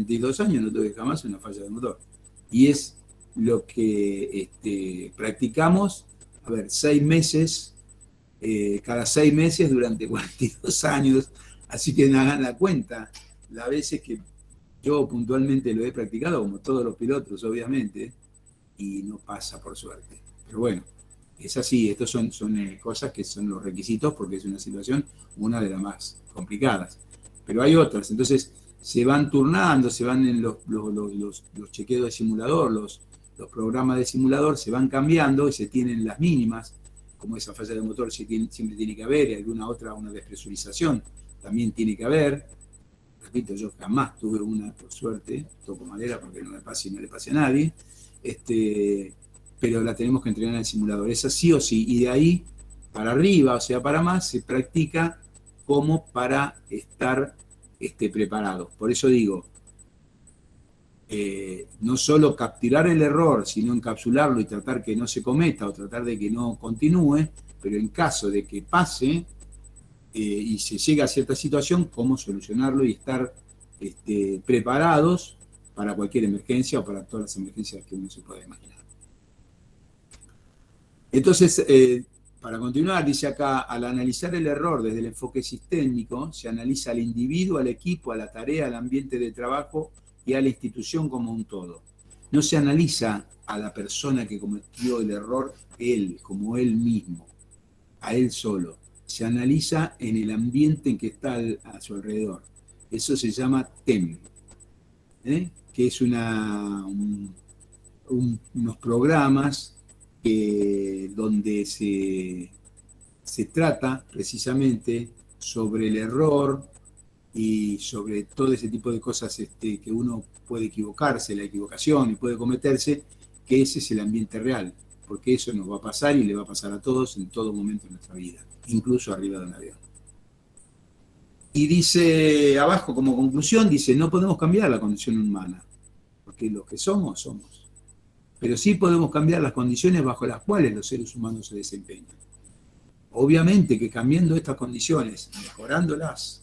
22 años no tuve jamás una falla de motor. Y es lo que practicamos, a ver, 6 meses, cada 6 meses durante 42 años, así que hagan la cuenta, las veces que yo puntualmente lo he practicado, como todos los pilotos, obviamente, y no pasa por suerte. Pero bueno, es así, estos son cosas que son los requisitos porque es una situación, una de las más complicadas. Pero hay otras, entonces se van turnando, se van en los chequeos de simulador, los programas de simulador se van cambiando y se tienen las mínimas, como esa falla de motor siempre tiene que haber, y alguna otra, una despresurización, también tiene que haber. Repito, yo jamás tuve una, por suerte, toco madera porque no me pase y no le pase a nadie, pero la tenemos que entrenar en el simulador, esa sí o sí, y de ahí para arriba, o sea, para más, se practica como para estar preparado. Por eso digo, no solo capturar el error, sino encapsularlo y tratar que no se cometa o tratar de que no continúe, pero en caso de que pase y se llega a cierta situación, cómo solucionarlo y estar preparados para cualquier emergencia o para todas las emergencias que uno se pueda imaginar. Entonces, para continuar, dice acá, al analizar el error desde el enfoque sistémico, se analiza al individuo, al equipo, a la tarea, al ambiente de trabajo y a la institución como un todo. No se analiza a la persona que cometió el error, él, como él mismo, a él solo. Se analiza en el ambiente en que está a su alrededor. Eso se llama TEM, que es unos programas donde se trata precisamente sobre el error y sobre todo ese tipo de cosas que uno puede equivocarse, la equivocación y puede cometerse, que ese es el ambiente real, porque eso nos va a pasar y le va a pasar a todos en todo momento de nuestra vida, incluso arriba de un avión. Y dice abajo como conclusión, dice, no podemos cambiar la condición humana, porque lo que somos, somos. Pero sí podemos cambiar las condiciones bajo las cuales los seres humanos se desempeñan. Obviamente que cambiando estas condiciones, mejorándolas,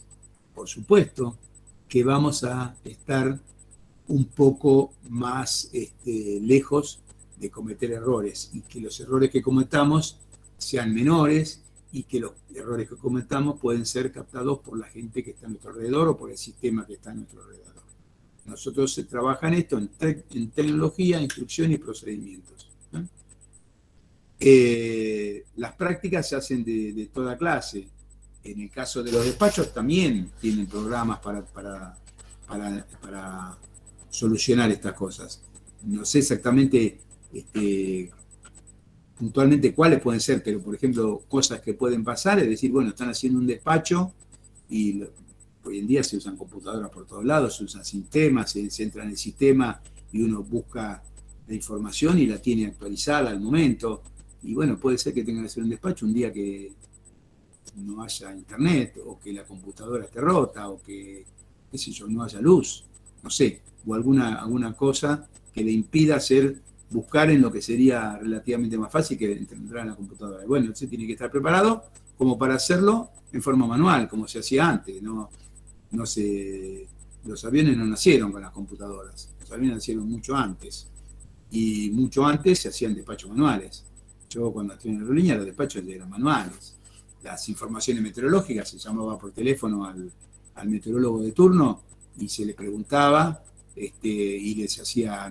por supuesto que vamos a estar un poco más lejos de cometer errores y que los errores que cometamos sean menores y que los errores que cometamos pueden ser captados por la gente que está a nuestro alrededor o por el sistema que está a nuestro alrededor. Nosotros se trabaja en esto, en tecnología, instrucción y procedimientos. Las prácticas se hacen de toda clase. En el caso de los despachos también tienen programas para solucionar estas cosas. No sé exactamente puntualmente cuáles pueden ser, pero por ejemplo, cosas que pueden pasar, es decir, bueno, están haciendo un despacho y hoy en día se usan computadoras por todos lados, se usan sistemas, se entra en el sistema y uno busca la información y la tiene actualizada al momento. Y bueno, puede ser que tengan que hacer un despacho un día que no haya internet, o que la computadora esté rota, o que, qué sé yo, no haya luz, no sé, o alguna cosa que le impida buscar en lo que sería relativamente más fácil que entrar en la computadora. Bueno, entonces tiene que estar preparado como para hacerlo en forma manual, como se hacía antes. Los aviones no nacieron con las computadoras, los aviones nacieron mucho antes, y mucho antes se hacían despachos manuales. Yo cuando estuve en la aerolínea los despachos eran manuales. Las informaciones meteorológicas se llamaba por teléfono al meteorólogo de turno y se le preguntaba y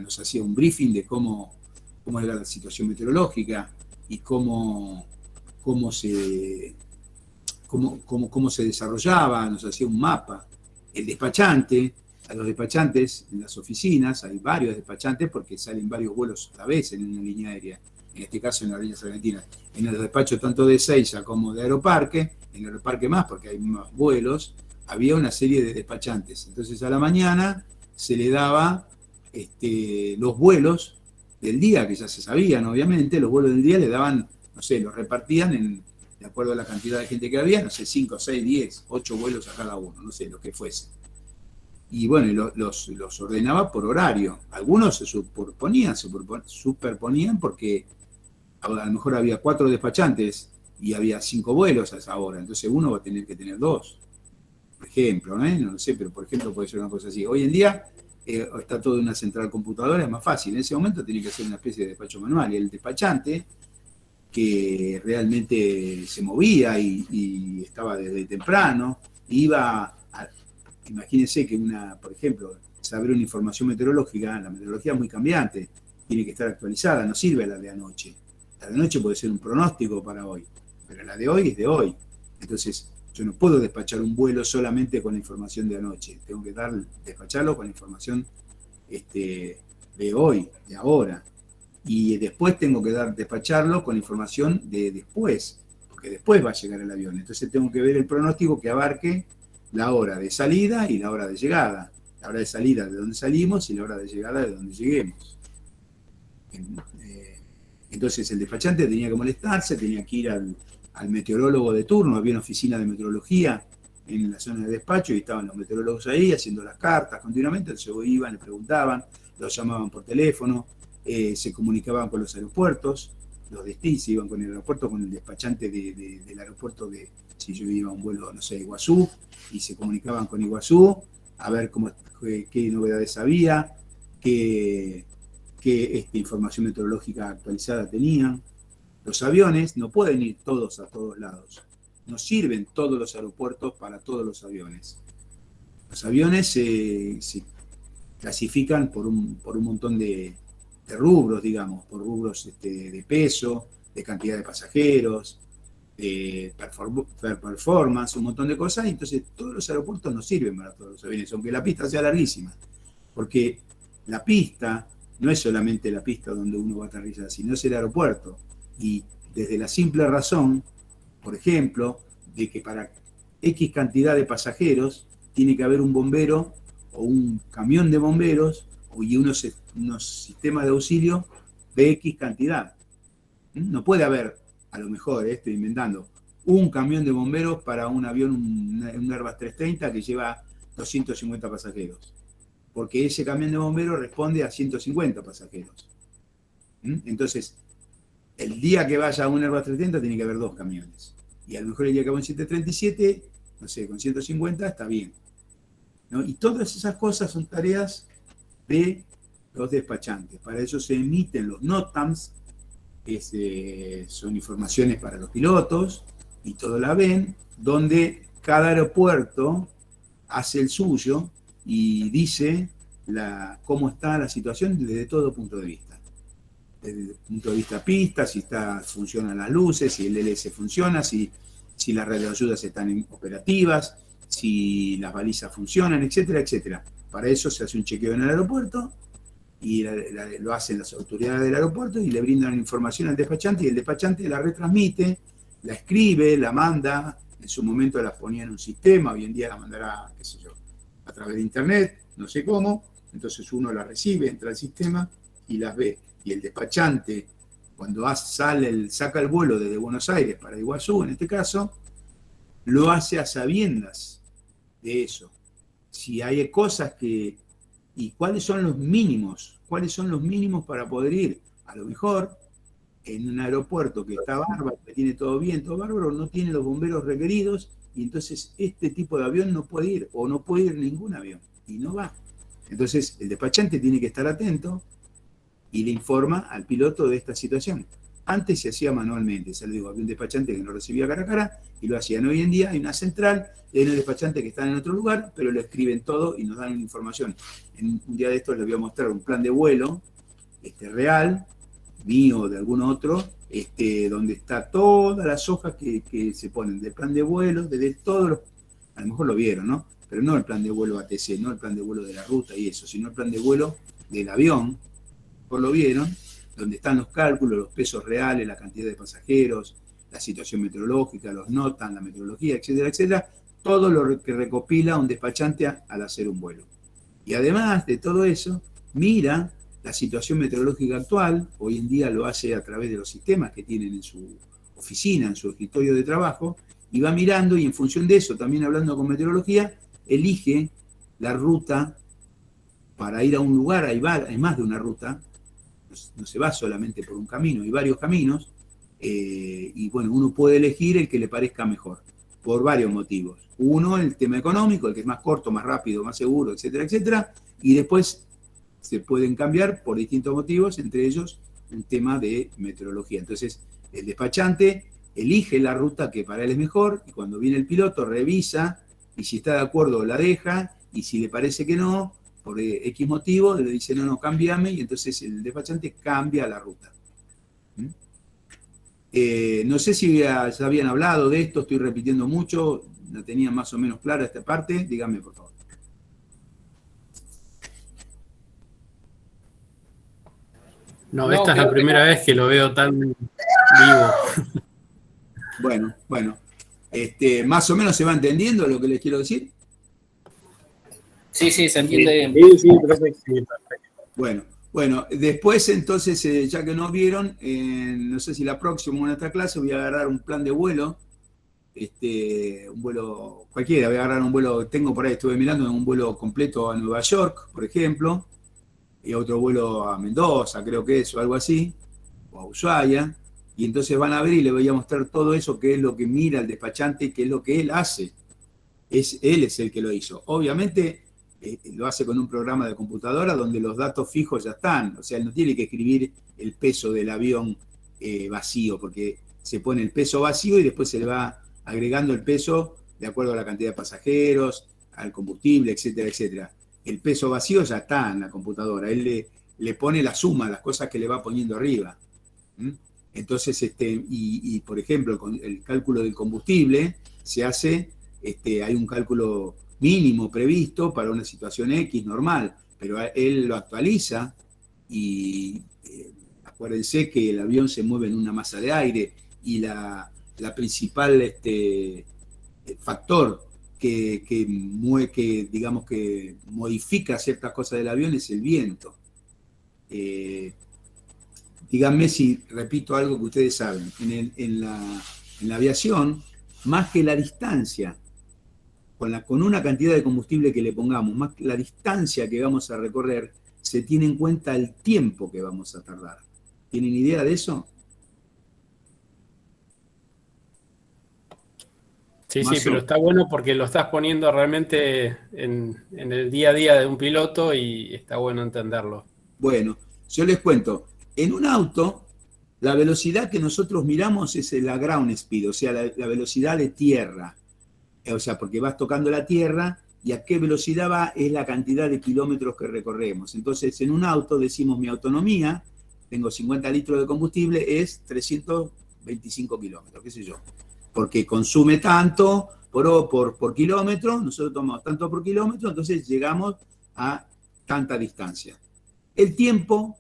nos hacía un briefing de cómo era la situación meteorológica y cómo se desarrollaba, nos hacía un mapa. El despachante, a los despachantes en las oficinas, hay varios despachantes porque salen varios vuelos a la vez en una línea aérea, en este caso en las líneas argentinas. En los despachos tanto de Ezeiza como de Aeroparque, en el Aeroparque más porque hay más vuelos, había una serie de despachantes. Entonces a la mañana se le daba los vuelos del día, que ya se sabían obviamente, los vuelos del día le daban, no sé, los repartían de acuerdo a la cantidad de gente que había, no sé, 5, 6, 10, 8 vuelos a cada uno, no sé, lo que fuese. Y bueno, los ordenaba por horario. Algunos se superponían porque a lo mejor había 4 despachantes y había 5 vuelos a esa hora, entonces uno va a tener que tener 2, por ejemplo, ¿no? No sé, pero por ejemplo puede ser una cosa así. Hoy en día está todo en una central computadora, es más fácil. En ese momento tiene que hacer una especie de despacho manual. Y el despachante, que realmente se movía y estaba desde temprano, imagínense que por ejemplo, saber una información meteorológica, la meteorología es muy cambiante, tiene que estar actualizada, no sirve la de anoche. La de anoche puede ser un pronóstico para hoy, pero la de hoy es de hoy. Entonces, yo no puedo despachar un vuelo solamente con la información de anoche, tengo que despacharlo con la información de hoy, de ahora. Y después tengo que despacharlo con información de después, porque después va a llegar el avión. Entonces tengo que ver el pronóstico que abarque la hora de salida y la hora de llegada. La hora de salida de donde salimos y la hora de llegada de donde lleguemos. Entonces el despachante tenía que molestarse, tenía que ir al meteorólogo de turno, había una oficina de meteorología en la zona de despacho y estaban los meteorólogos ahí haciendo las cartas continuamente, entonces iban, le preguntaban, los llamaban por teléfono, se comunicaban con los aeropuertos, los destinos se iban con el aeropuerto, con el despachante del aeropuerto si yo iba a un vuelo, no sé, Iguazú, y se comunicaban con Iguazú a ver qué novedades había, qué información meteorológica actualizada tenían. Los aviones no pueden ir todos a todos lados. No sirven todos los aeropuertos para todos los aviones. Los aviones se clasifican por un montón de rubros, digamos, por rubros de peso, de cantidad de pasajeros, de performance, un montón de cosas, y entonces todos los aeropuertos no sirven para todos los aviones, aunque la pista sea larguísima, porque la pista no es solamente la pista donde uno va a aterrizar, sino es el aeropuerto, y desde la simple razón, por ejemplo, de que para X cantidad de pasajeros tiene que haber un bombero o un camión de bomberos y unos sistemas de auxilio de X cantidad. No puede haber, a lo mejor, estoy inventando, un camión de bomberos para un avión, un Airbus 330 que lleva 250 pasajeros, porque ese camión de bomberos responde a 150 pasajeros. Entonces, el día que vaya a un Airbus 330 tiene que haber dos camiones. Y a lo mejor el día que va a un 737, no sé, con 150 está bien, ¿no? Y todas esas cosas son tareas de los despachantes. Para eso se emiten los NOTAMs, que son informaciones para los pilotos, y todo la ven, donde cada aeropuerto hace el suyo y dice cómo está la situación desde todo punto de vista. Desde el punto de vista pista, si funcionan las luces, si el LS funciona, si las radioayudas están operativas, si las balizas funcionan, etcétera, etcétera. Para eso se hace un chequeo en el aeropuerto y lo hacen las autoridades del aeropuerto y le brindan información al despachante y el despachante la retransmite, la escribe, la manda. En su momento la ponía en un sistema, hoy en día la mandará, qué sé yo, a través de internet, no sé cómo. Entonces uno la recibe, entra al sistema y las ve. Y el despachante, cuando saca el vuelo desde Buenos Aires para Iguazú, en este caso, lo hace a sabiendas de eso. Si hay cosas ¿y cuáles son los mínimos? ¿Cuáles son los mínimos para poder ir? A lo mejor, en un aeropuerto que está bárbaro, que tiene todo bien, todo bárbaro, no tiene los bomberos requeridos, y entonces este tipo de avión no puede ir, o no puede ir ningún avión, y no va. Entonces, el despachante tiene que estar atento y le informa al piloto de esta situación. Antes se hacía manualmente, ya le digo, había un despachante que no recibía cara a cara y lo hacían. Hoy en día hay una central, hay unos despachantes que están en otro lugar, pero lo escriben todo y nos dan información. En un día de estos les voy a mostrar un plan de vuelo real, mío o de algún otro, donde está todas las hojas que se ponen del plan de vuelo, desde todos los, a lo mejor lo vieron, ¿no? Pero no el plan de vuelo ATC, no el plan de vuelo de la ruta y eso, sino el plan de vuelo del avión, por lo vieron, donde están los cálculos, los pesos reales, la cantidad de pasajeros, la situación meteorológica, los notas, la meteorología, etcétera, etcétera, todo lo que recopila un despachante al hacer un vuelo. Y además de todo eso, mira la situación meteorológica actual, hoy en día lo hace a través de los sistemas que tienen en su oficina, en su escritorio de trabajo, y va mirando y en función de eso, también hablando con meteorología, elige la ruta para ir a un lugar. Hay más de una ruta, no se va solamente por un camino, hay varios caminos, y bueno, uno puede elegir el que le parezca mejor. por varios motivos. Uno, el tema económico, el que es más corto, más rápido, más seguro, etcétera, etcétera. Y después se pueden cambiar por distintos motivos, entre ellos un tema de meteorología. Entonces, el despachante elige la ruta que para él es mejor y cuando viene el piloto revisa y si está de acuerdo la deja y si le parece que no, por X motivo, le dice no, cámbiame y entonces el despachante cambia la ruta. No sé si ya habían hablado de esto, estoy repitiendo mucho, la tenían más o menos clara esta parte, díganme por favor. No, esta es la primera vez que lo veo tan vivo. Bueno, más o menos se va entendiendo lo que les quiero decir. Sí, se entiende bien. Sí, perfecto. Bueno, después entonces, ya que nos vieron, no sé si la próxima o en esta clase voy a agarrar un plan de vuelo, un vuelo cualquiera, voy a agarrar un vuelo, tengo por ahí, estuve mirando un vuelo completo a Nueva York, por ejemplo, y otro vuelo a Mendoza, creo que es, o algo así, o a Ushuaia, y entonces van a ver y les voy a mostrar todo eso, qué es lo que mira el despachante, qué es lo que él hace. Él es el que lo hizo. Obviamente lo hace con un programa de computadora donde los datos fijos ya están, o sea, él no tiene que escribir el peso del avión vacío, porque se pone el peso vacío y después se le va agregando el peso de acuerdo a la cantidad de pasajeros, al combustible, etcétera, etcétera. El peso vacío ya está en la computadora, él le pone la suma, las cosas que le va poniendo arriba. Entonces, y por ejemplo, con el cálculo del combustible se hace, hay un cálculo mínimo previsto para una situación X normal, pero él lo actualiza y acuérdense que el avión se mueve en una masa de aire y la principal factor que digamos que modifica ciertas cosas del avión es el viento. Díganme si repito algo que ustedes saben. En la aviación, más que la distancia, con una cantidad de combustible que le pongamos, más que la distancia que vamos a recorrer, se tiene en cuenta el tiempo que vamos a tardar. ¿Tienen idea de eso? Sí, pero está bueno porque lo estás poniendo realmente en el día a día de un piloto y está bueno entenderlo. Bueno, yo les cuento. En un auto, la velocidad que nosotros miramos es la ground speed, o sea, la velocidad de tierra. O sea, porque vas tocando la tierra y a qué velocidad va es la cantidad de kilómetros que recorremos. Entonces, en un auto decimos mi autonomía, tengo 50 litros de combustible, es 325 kilómetros, qué sé yo. Porque consume tanto por kilómetro, nosotros tomamos tanto por kilómetro, entonces llegamos a tanta distancia. El tiempo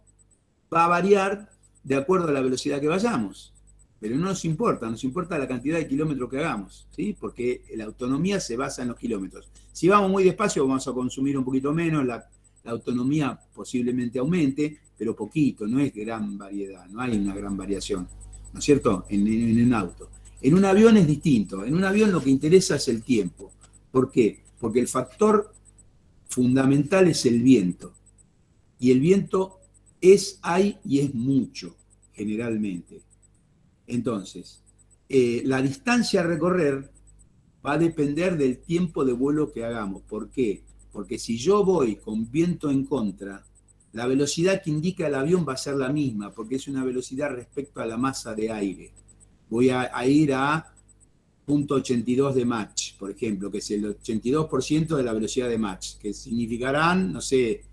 va a variar de acuerdo a la velocidad que vayamos. Pero no nos importa la cantidad de kilómetros que hagamos, ¿sí? Porque la autonomía se basa en los kilómetros. Si vamos muy despacio vamos a consumir un poquito menos, la autonomía posiblemente aumente, pero poquito, no es gran variedad, no hay una gran variación, ¿no es cierto? En un auto. En un avión es distinto, en un avión lo que interesa es el tiempo. ¿Por qué? Porque el factor fundamental es el viento. Y el viento hay y es mucho, generalmente. Entonces, la distancia a recorrer va a depender del tiempo de vuelo que hagamos. ¿Por qué? Porque si yo voy con viento en contra, la velocidad que indica el avión va a ser la misma, porque es una velocidad respecto a la masa de aire. Voy a ir a 0.82 de Mach, por ejemplo, que es el 82% de la velocidad de Mach, que significarán, no sé,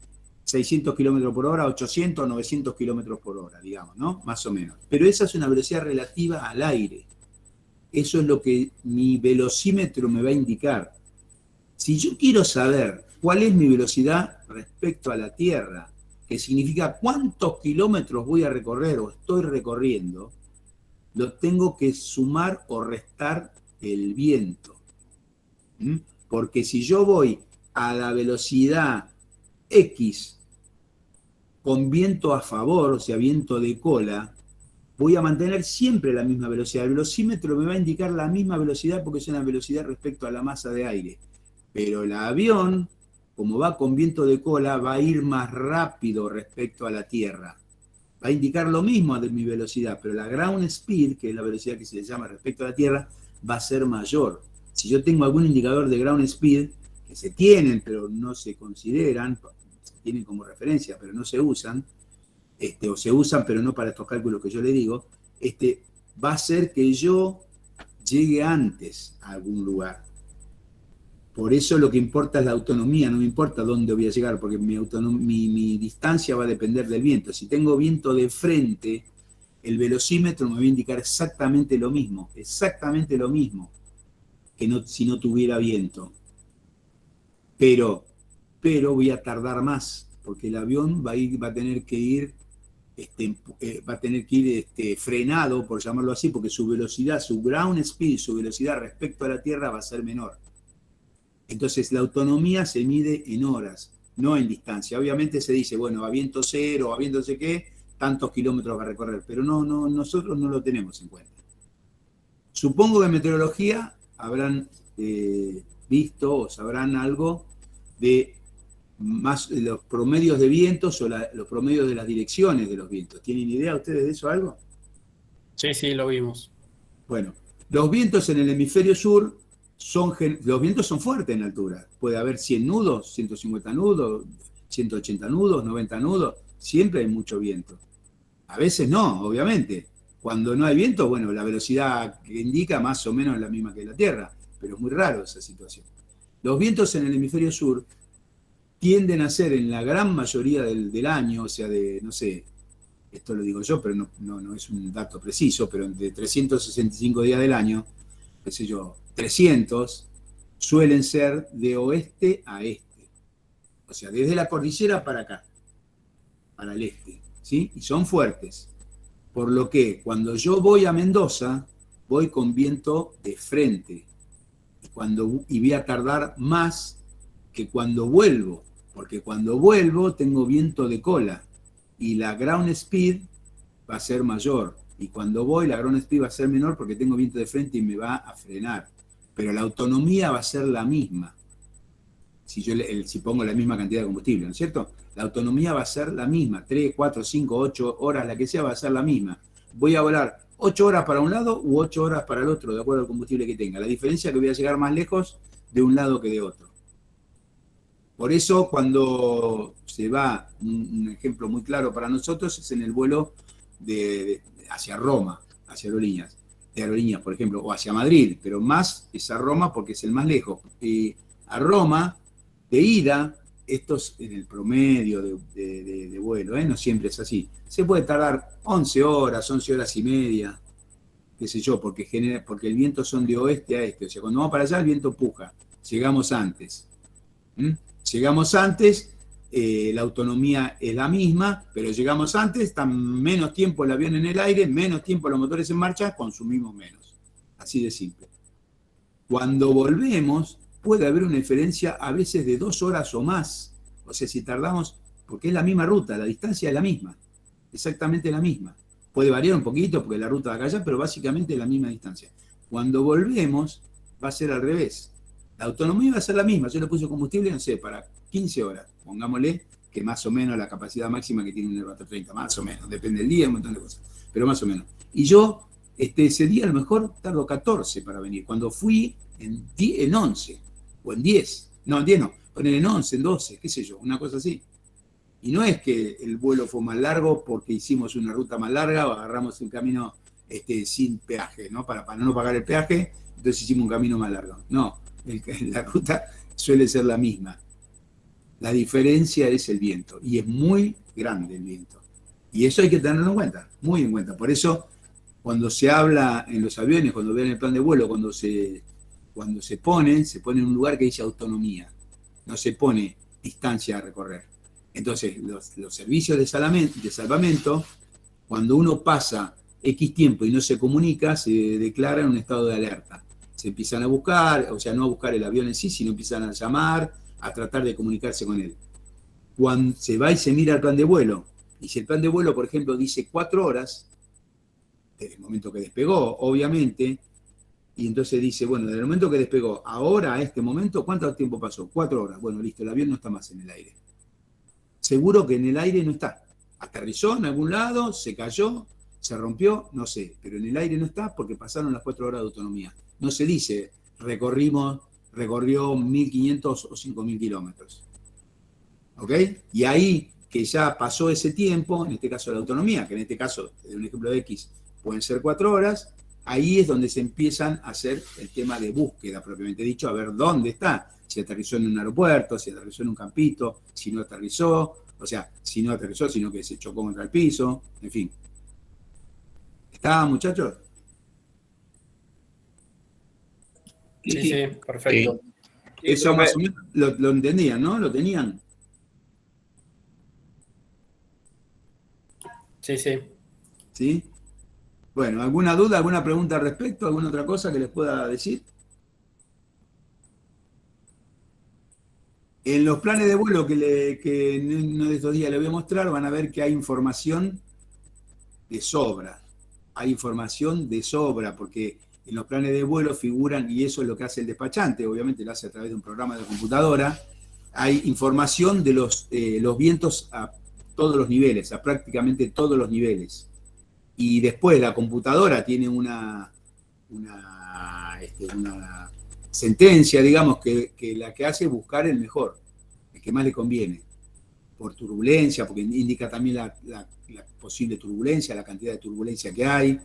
600 kilómetros por hora, 800, 900 kilómetros por hora, digamos, ¿no? Más o menos. Pero esa es una velocidad relativa al aire. Eso es lo que mi velocímetro me va a indicar. Si yo quiero saber cuál es mi velocidad respecto a la Tierra, que significa cuántos kilómetros voy a recorrer o estoy recorriendo, lo tengo que sumar o restar el viento. Porque si yo voy a la velocidad X con viento a favor, o sea, viento de cola, voy a mantener siempre la misma velocidad. El velocímetro me va a indicar la misma velocidad porque es una velocidad respecto a la masa de aire. Pero el avión, como va con viento de cola, va a ir más rápido respecto a la Tierra. Va a indicar lo mismo de mi velocidad, pero la ground speed, que es la velocidad que se le llama respecto a la Tierra, va a ser mayor. Si yo tengo algún indicador de ground speed, que se tienen, pero no se consideran, se tienen como referencia, pero no se usan, o se usan, pero no para estos cálculos que yo le digo, va a ser que yo llegue antes a algún lugar. Por eso lo que importa es la autonomía, no me importa dónde voy a llegar, porque mi distancia va a depender del viento. Si tengo viento de frente, el velocímetro me va a indicar exactamente lo mismo que si no tuviera viento. Pero voy a tardar más, porque el avión va a tener que ir frenado, por llamarlo así, porque su velocidad, su ground speed, su velocidad respecto a la Tierra va a ser menor. Entonces la autonomía se mide en horas, no en distancia. Obviamente se dice, bueno, a viento cero, a viento no sé qué, tantos kilómetros va a recorrer, pero no, nosotros no lo tenemos en cuenta. Supongo que en meteorología habrán visto o sabrán algo de más los promedios de vientos o los promedios de las direcciones de los vientos. ¿Tienen idea ustedes de eso algo? Sí, lo vimos. Bueno, los vientos en el hemisferio sur los vientos son fuertes en altura. Puede haber 100 nudos, 150 nudos, 180 nudos, 90 nudos. Siempre hay mucho viento. A veces no, obviamente. Cuando no hay viento, bueno, la velocidad que indica más o menos es la misma que la Tierra, pero es muy raro esa situación. Los vientos en el hemisferio sur tienden a ser en la gran mayoría del año, o sea, no sé, esto lo digo yo, pero no es un dato preciso, pero de 365 días del año, qué sé yo, 300 suelen ser de oeste a este. O sea, desde la cordillera para acá, para el este, ¿sí? Y son fuertes. Por lo que cuando yo voy a Mendoza, voy con viento de frente. Y voy a tardar más que cuando vuelvo. Porque cuando vuelvo tengo viento de cola. Y la ground speed va a ser mayor. Y cuando voy, la ground speed va a ser menor porque tengo viento de frente y me va a frenar. Pero la autonomía va a ser la misma. Si pongo la misma cantidad de combustible, ¿no es cierto? La autonomía va a ser la misma. 3, 4, 5, 8 horas, la que sea, va a ser la misma. Voy a volar 8 horas para un lado u 8 horas para el otro, de acuerdo al combustible que tenga. La diferencia es que voy a llegar más lejos de un lado que de otro. Por eso, cuando se va, un ejemplo muy claro para nosotros es en el vuelo hacia Roma, hacia Aerolíneas, por ejemplo, o hacia Madrid, pero más es a Roma porque es el más lejos. A Roma, de ida, esto es en el promedio de vuelo, no siempre es así. Se puede tardar 11 horas y media, qué sé yo, porque el viento son de oeste a este. O sea, cuando vamos para allá, el viento puja. Llegamos antes. Llegamos antes, la autonomía es la misma, pero llegamos antes, está menos tiempo el avión en el aire, menos tiempo los motores en marcha, consumimos menos. Así de simple. Cuando volvemos, puede haber una diferencia a veces de 2 horas o más. O sea, si tardamos, porque es la misma ruta, la distancia es la misma, exactamente la misma. Puede variar un poquito porque la ruta va acá allá, pero básicamente es la misma distancia. Cuando volvemos, va a ser al revés. La autonomía va a ser la misma. Yo le puse combustible, no sé, para 15 horas. Pongámosle que más o menos la capacidad máxima que tiene un Airbus A330, más o menos. Depende del día, un montón de cosas. Pero más o menos. Y yo, ese día a lo mejor tardo 14 para venir. Cuando fui en 11 o en 10. No, en 10 no. Poner en 11, en 12, qué sé yo, una cosa así. Y no es que el vuelo fue más largo porque hicimos una ruta más larga o agarramos un camino sin peaje, ¿no? Para no pagar el peaje, entonces hicimos un camino más largo. No, la ruta suele ser la misma. La diferencia es el viento, y es muy grande el viento. Y eso hay que tenerlo en cuenta, muy en cuenta. Por eso, cuando se habla en los aviones, cuando ven el plan de vuelo, cuando se pone en un lugar que dice autonomía, no se pone distancia a recorrer. Entonces, los servicios de salvamento, cuando uno pasa X tiempo y no se comunica, se declara en un estado de alerta. Se empiezan a buscar, o sea, no a buscar el avión en sí, sino empiezan a llamar, a tratar de comunicarse con él. Cuando se va y se mira el plan de vuelo, y si el plan de vuelo, por ejemplo, dice 4 horas, desde el momento que despegó, obviamente, y entonces dice, bueno, desde el momento que despegó, ahora, a este momento, ¿cuánto tiempo pasó? 4 horas. Bueno, listo, el avión no está más en el aire. Seguro que en el aire no está. Aterrizó en algún lado, se cayó, se rompió, no sé, pero en el aire no está porque pasaron las 4 horas de autonomía. No se dice, recorrió 1.500 o 5.000 kilómetros. ¿Ok? Y ahí que ya pasó ese tiempo, en este caso la autonomía, que en este caso, de un ejemplo de X, pueden ser 4 horas, ahí es donde se empiezan a hacer el tema de búsqueda, propiamente dicho, a ver dónde está, si aterrizó en un aeropuerto, si aterrizó en un campito, si no aterrizó, o sea, si no aterrizó, sino que se chocó contra el piso, en fin. ¿Está, muchachos? Sí, perfecto. Sí. Eso más o menos lo entendían, ¿no? ¿Lo tenían? Sí. ¿Sí? Bueno, ¿alguna duda, alguna pregunta al respecto? ¿Alguna otra cosa que les pueda decir? En los planes de vuelo que en uno de estos días les voy a mostrar, van a ver que hay información de sobra. Hay información de sobra, porque en los planes de vuelo figuran, y eso es lo que hace el despachante, obviamente lo hace a través de un programa de computadora, hay información de los vientos a todos los niveles, a prácticamente todos los niveles. Y después la computadora tiene una sentencia, digamos, que la que hace es buscar el mejor, el que más le conviene, por turbulencia, porque indica también la posible turbulencia, la cantidad de turbulencia que hay,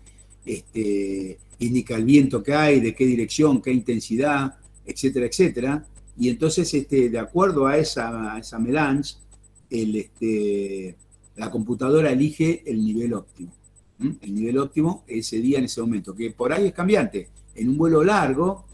indica el viento que hay, de qué dirección, qué intensidad, etcétera, etcétera. Y entonces, de acuerdo a esa melange, la computadora elige el nivel óptimo. El nivel óptimo ese día, en ese momento, que por ahí es cambiante. En un vuelo largo,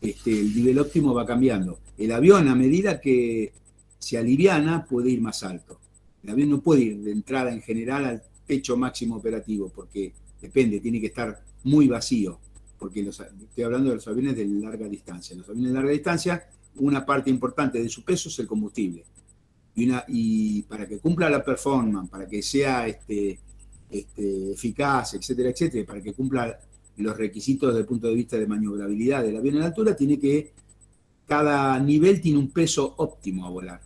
el nivel óptimo va cambiando. El avión, a medida que se aliviana, puede ir más alto. El avión no puede ir de entrada en general al pecho máximo operativo, porque depende, tiene que estar muy vacío, porque estoy hablando de los aviones de larga distancia. Los aviones de larga distancia, una parte importante de su peso es el combustible. Y para que cumpla la performance, para que sea eficaz, etcétera, etcétera, para que cumpla los requisitos desde el punto de vista de maniobrabilidad del avión en altura, cada nivel tiene un peso óptimo a volar.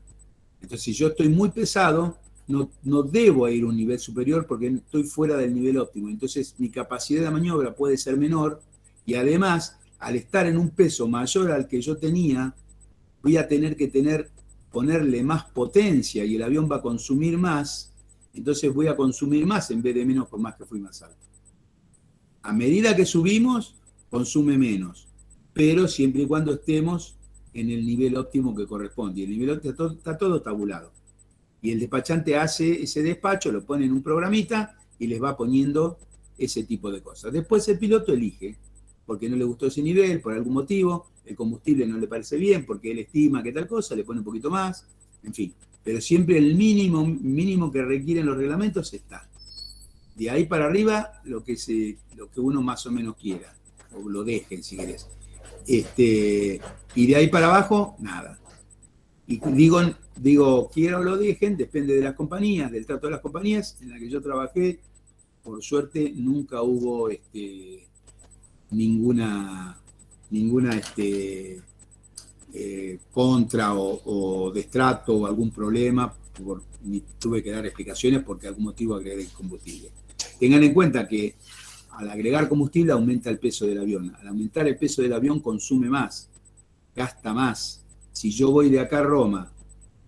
Entonces, si yo estoy muy pesado, no debo ir a un nivel superior porque estoy fuera del nivel óptimo. Entonces, mi capacidad de maniobra puede ser menor y además, al estar en un peso mayor al que yo tenía, voy a tener que ponerle más potencia y el avión va a consumir más. Entonces voy a consumir más en vez de menos, por más que fui más alto. A medida que subimos, consume menos, pero siempre y cuando estemos en el nivel óptimo que corresponde. Y el nivel óptimo está todo tabulado. Y el despachante hace ese despacho, lo pone en un programita y les va poniendo ese tipo de cosas. Después el piloto elige, porque no le gustó ese nivel, por algún motivo, el combustible no le parece bien, porque él estima que tal cosa, le pone un poquito más, en fin. Pero siempre el mínimo que requieren los reglamentos está. De ahí para arriba, lo que uno más o menos quiera, o lo dejen si querés. Y de ahí para abajo, nada. Y digo, quiero o lo dejen, depende de las compañías, del trato de las compañías. En la que yo trabajé, por suerte, nunca hubo ninguna contra o destrato o algún problema, ni tuve que dar explicaciones porque algún motivo agregué el combustible. Tengan en cuenta que al agregar combustible aumenta el peso del avión. Al aumentar el peso del avión consume más, gasta más. Si yo voy de acá a Roma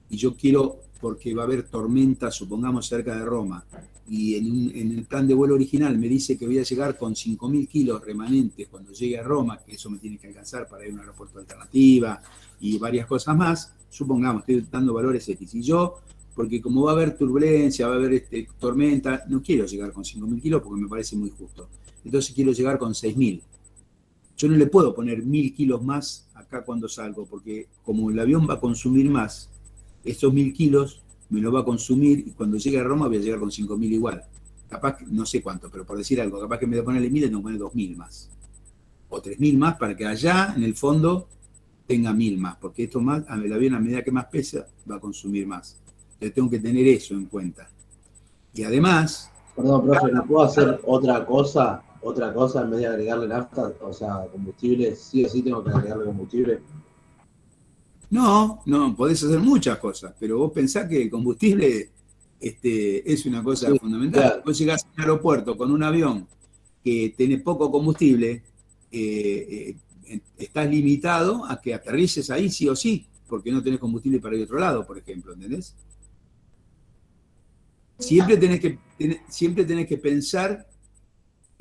y yo quiero, porque va a haber tormenta, supongamos, cerca de Roma, y en el plan de vuelo original me dice que voy a llegar con 5.000 kilos remanentes cuando llegue a Roma, que eso me tiene que alcanzar para ir a un aeropuerto alternativa y varias cosas más, supongamos, estoy dando valores X. Y yo, porque como va a haber turbulencia, va a haber tormenta, no quiero llegar con 5.000 kilos porque me parece muy justo. Entonces quiero llegar con 6.000. Yo no le puedo poner 1.000 kilos más acá cuando salgo, porque como el avión va a consumir más, esos 1.000 kilos me lo va a consumir y cuando llegue a Roma voy a llegar con 5.000 igual. Capaz, no sé cuánto, pero por decir algo, capaz que en vez de ponerle 1.000, tengo que poner 2.000 más. O 3.000 más para que allá, en el fondo, tenga 1.000 más, porque esto más, el avión a medida que más pesa, va a consumir más. Entonces tengo que tener eso en cuenta. Y además... Perdón, profe, ¿no puedo hacer otra cosa en vez de agregarle nafta? O sea, combustible, sí o sí tengo que agregarle combustible. No, podés hacer muchas cosas, pero vos pensás que el combustible es una cosa fundamental. Claro. Vos llegás a un aeropuerto con un avión que tiene poco combustible, estás limitado a que aterrices ahí sí o sí, porque no tenés combustible para ir a otro lado, por ejemplo, ¿entendés? Siempre tenés que pensar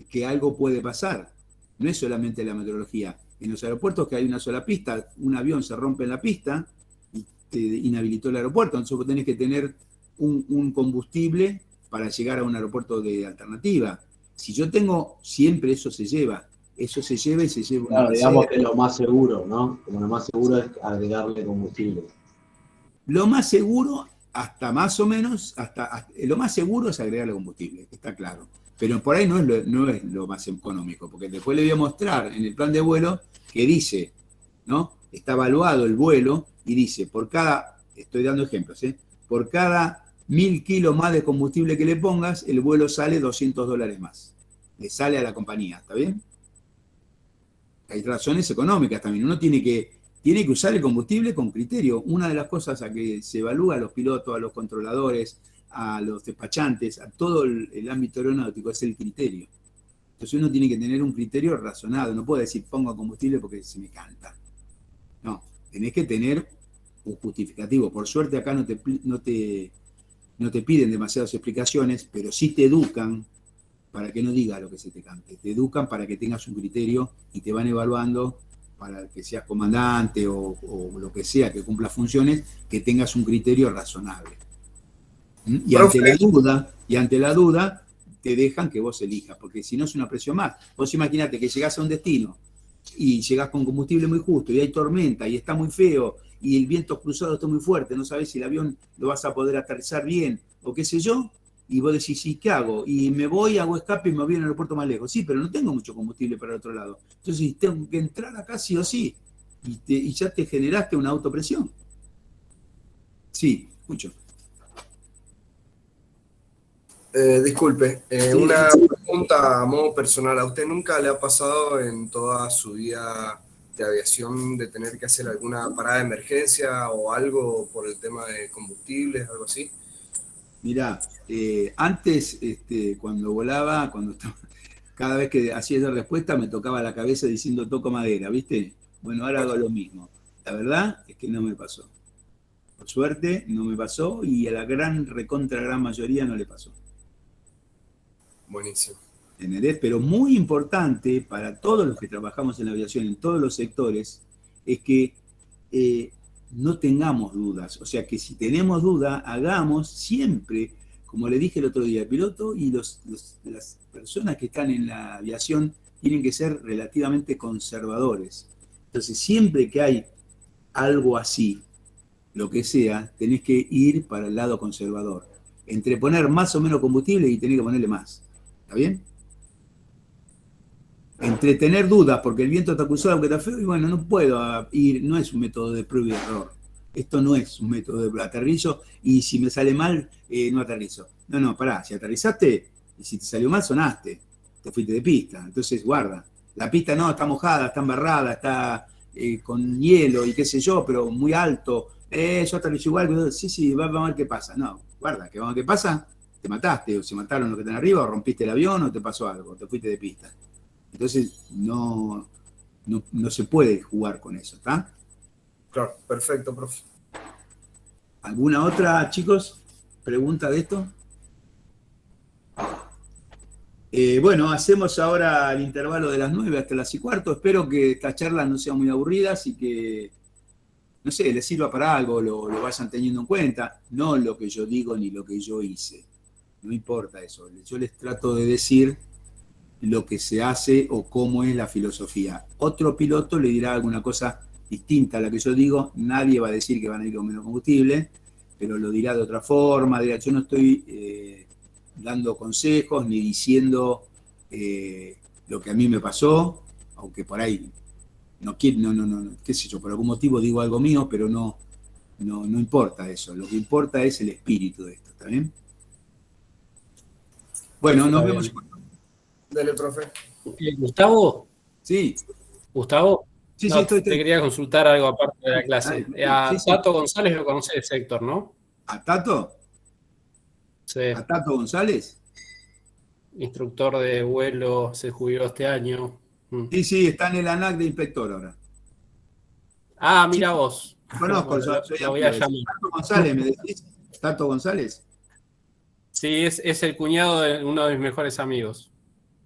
que algo puede pasar. No es solamente la meteorología. En los aeropuertos que hay una sola pista, un avión se rompe en la pista y te inhabilitó el aeropuerto. Entonces vos tenés que tener un combustible para llegar a un aeropuerto de alternativa. Si yo tengo, siempre eso se lleva y se lleva una Claro, digamos reserva. que lo más seguro, ¿no? Como lo más seguro es agregarle combustible. Lo más seguro, hasta más o menos, lo más seguro es agregarle combustible, está claro. Pero por ahí no es lo más económico, porque después le voy a mostrar en el plan de vuelo que dice, ¿no? Está evaluado el vuelo y dice, estoy dando ejemplos, por cada 1000 kilos más de combustible que le pongas, el vuelo sale $200 más. Le sale a la compañía, ¿está bien? Hay razones económicas también. Uno tiene que usar el combustible con criterio. Una de las cosas a que se evalúa a los pilotos, a los controladores, a los despachantes, a todo el ámbito aeronáutico es el criterio. Entonces uno tiene que tener un criterio razonado. No puede decir pongo combustible porque se me canta. No, tenés que tener un justificativo. Por suerte acá no te piden demasiadas explicaciones, pero sí te educan para que no diga lo que se te cante. Te educan para que tengas un criterio y te van evaluando para que seas comandante o lo que sea, que cumpla funciones, que tengas un criterio razonable. Y ante la duda, te dejan que vos elijas, porque si no es una presión más. Vos imaginate que llegás a un destino y llegás con combustible muy justo y hay tormenta y está muy feo y el viento cruzado está muy fuerte, no sabés si el avión lo vas a poder aterrizar bien o qué sé yo, y vos decís, ¿sí, qué hago? Y me voy, hago escape y me voy al aeropuerto más lejos. Sí, pero no tengo mucho combustible para el otro lado. Entonces tengo que entrar acá sí o sí. Y ya te generaste una autopresión. Sí, mucho. Disculpe, Sí. una pregunta a modo personal. ¿A usted nunca le ha pasado en toda su vida de aviación de tener que hacer alguna parada de emergencia o algo por el tema de combustibles, algo así? Mirá, antes, cuando volaba, cada vez que hacía esa respuesta me tocaba la cabeza diciendo toco madera, ¿viste? Bueno, ahora hago lo mismo. La verdad es que no me pasó. Por suerte no me pasó y a la gran mayoría no le pasó. Buenísimo. ¿Entendés? Pero muy importante para todos los que trabajamos en la aviación, en todos los sectores, es que no tengamos dudas. O sea, que si tenemos duda, hagamos siempre, como le dije el otro día, el piloto y las personas que están en la aviación tienen que ser relativamente conservadores. Entonces, siempre que hay algo así, lo que sea, tenés que ir para el lado conservador. Entre poner más o menos combustible y tener que ponerle más. ¿Está bien? Entre tener dudas porque el viento está cruzado, aunque está feo, y bueno, no puedo ir, no es un método de prueba y error. Esto no es un método de aterrizo y si me sale mal, no aterrizo. No, pará, si aterrizaste y si te salió mal, sonaste, te fuiste de pista. Entonces, guarda, la pista no, está mojada, está embarrada, está con hielo y qué sé yo, pero muy alto. Yo aterrizo igual, sí, vamos a ver qué pasa. No, guarda, que vamos a ver qué pasa, te mataste, o se mataron los que están arriba, o rompiste el avión, o te pasó algo, te fuiste de pista. Entonces, no se puede jugar con eso, ¿está? Claro, perfecto, profe. ¿Alguna otra, chicos, pregunta de esto? Bueno, hacemos ahora el intervalo de las 9 hasta las 6:15. Espero que estas charlas no sean muy aburridas y que, no sé, les sirva para algo, lo vayan teniendo en cuenta. No lo que yo digo ni lo que yo hice. No importa eso. Yo les trato de decir lo que se hace o cómo es la filosofía. Otro piloto le dirá alguna cosa distinta a la que yo digo, nadie va a decir que van a ir con menos combustible, pero lo dirá de otra forma, dirá, yo no estoy dando consejos ni diciendo lo que a mí me pasó, aunque por ahí no, qué sé yo, por algún motivo digo algo mío, pero no importa eso, lo que importa es el espíritu de esto, ¿está bien? Bueno, nos vemos. Dale, profe. Gustavo, Sí. Gustavo, Sí, no, estoy. te quería consultar algo aparte de la clase. A Sí. Tato González lo conoces, Héctor, ¿no? ¿A Tato? Sí, ¿A Tato González? instructor de vuelo, se jubiló este año. Mm. Sí, sí, está en el ANAC de inspector ahora. Ah, Sí, mira vos. conozco, Bueno, soy lo voy amigo a de ese. llamar. Tato González, ¿me decís? Tato González. Sí, es el cuñado de uno de mis mejores amigos.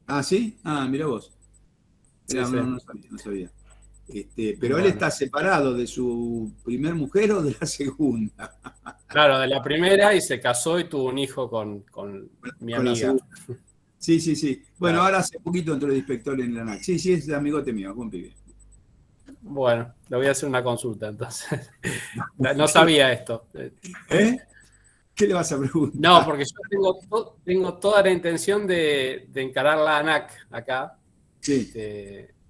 Ah, ¿sí? Ah, mira vos. Sí, Era, sí. no, no sabía, no sabía. Pero él Bueno. está separado de su primer mujer o de la segunda. Claro, de la primera y se casó y tuvo un hijo con mi Con la amiga. segunda. Sí, sí, sí. Bueno, Claro. ahora hace poquito entró de inspector en la ANAC. Sí, sí, es amigote mío, buen pibe. Bueno, le voy a hacer una consulta entonces. No sabía esto. ¿Eh? ¿Qué le vas a No, preguntar? porque yo tengo toda la intención de encarar la ANAC acá. Sí,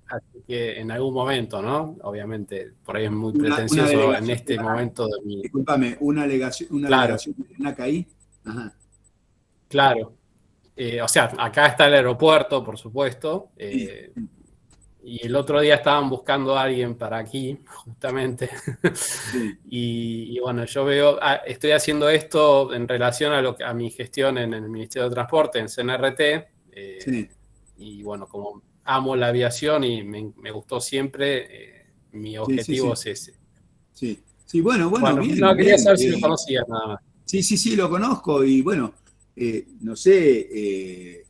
Así que en algún momento, ¿no? Obviamente, por ahí es muy una pretencioso en delegación de este la ANAC. momento de mi. Disculpame, una Claro, delegación de la ANAC ahí. Ajá. claro. O sea, acá está el aeropuerto, por supuesto. Sí, Y el otro día estaban buscando a alguien para aquí, justamente. sí, Y bueno, yo veo, estoy haciendo esto en relación a mi gestión en el Ministerio de Transporte, en CNRT. sí, Y bueno, como amo la aviación y me gustó siempre, mi sí, sí, objetivo sí, es ese. sí. Sí, bueno, bueno, Bueno, bien, no, quería bien. saber si lo conocías nada más. Sí, sí, sí, lo conozco y bueno, no sé,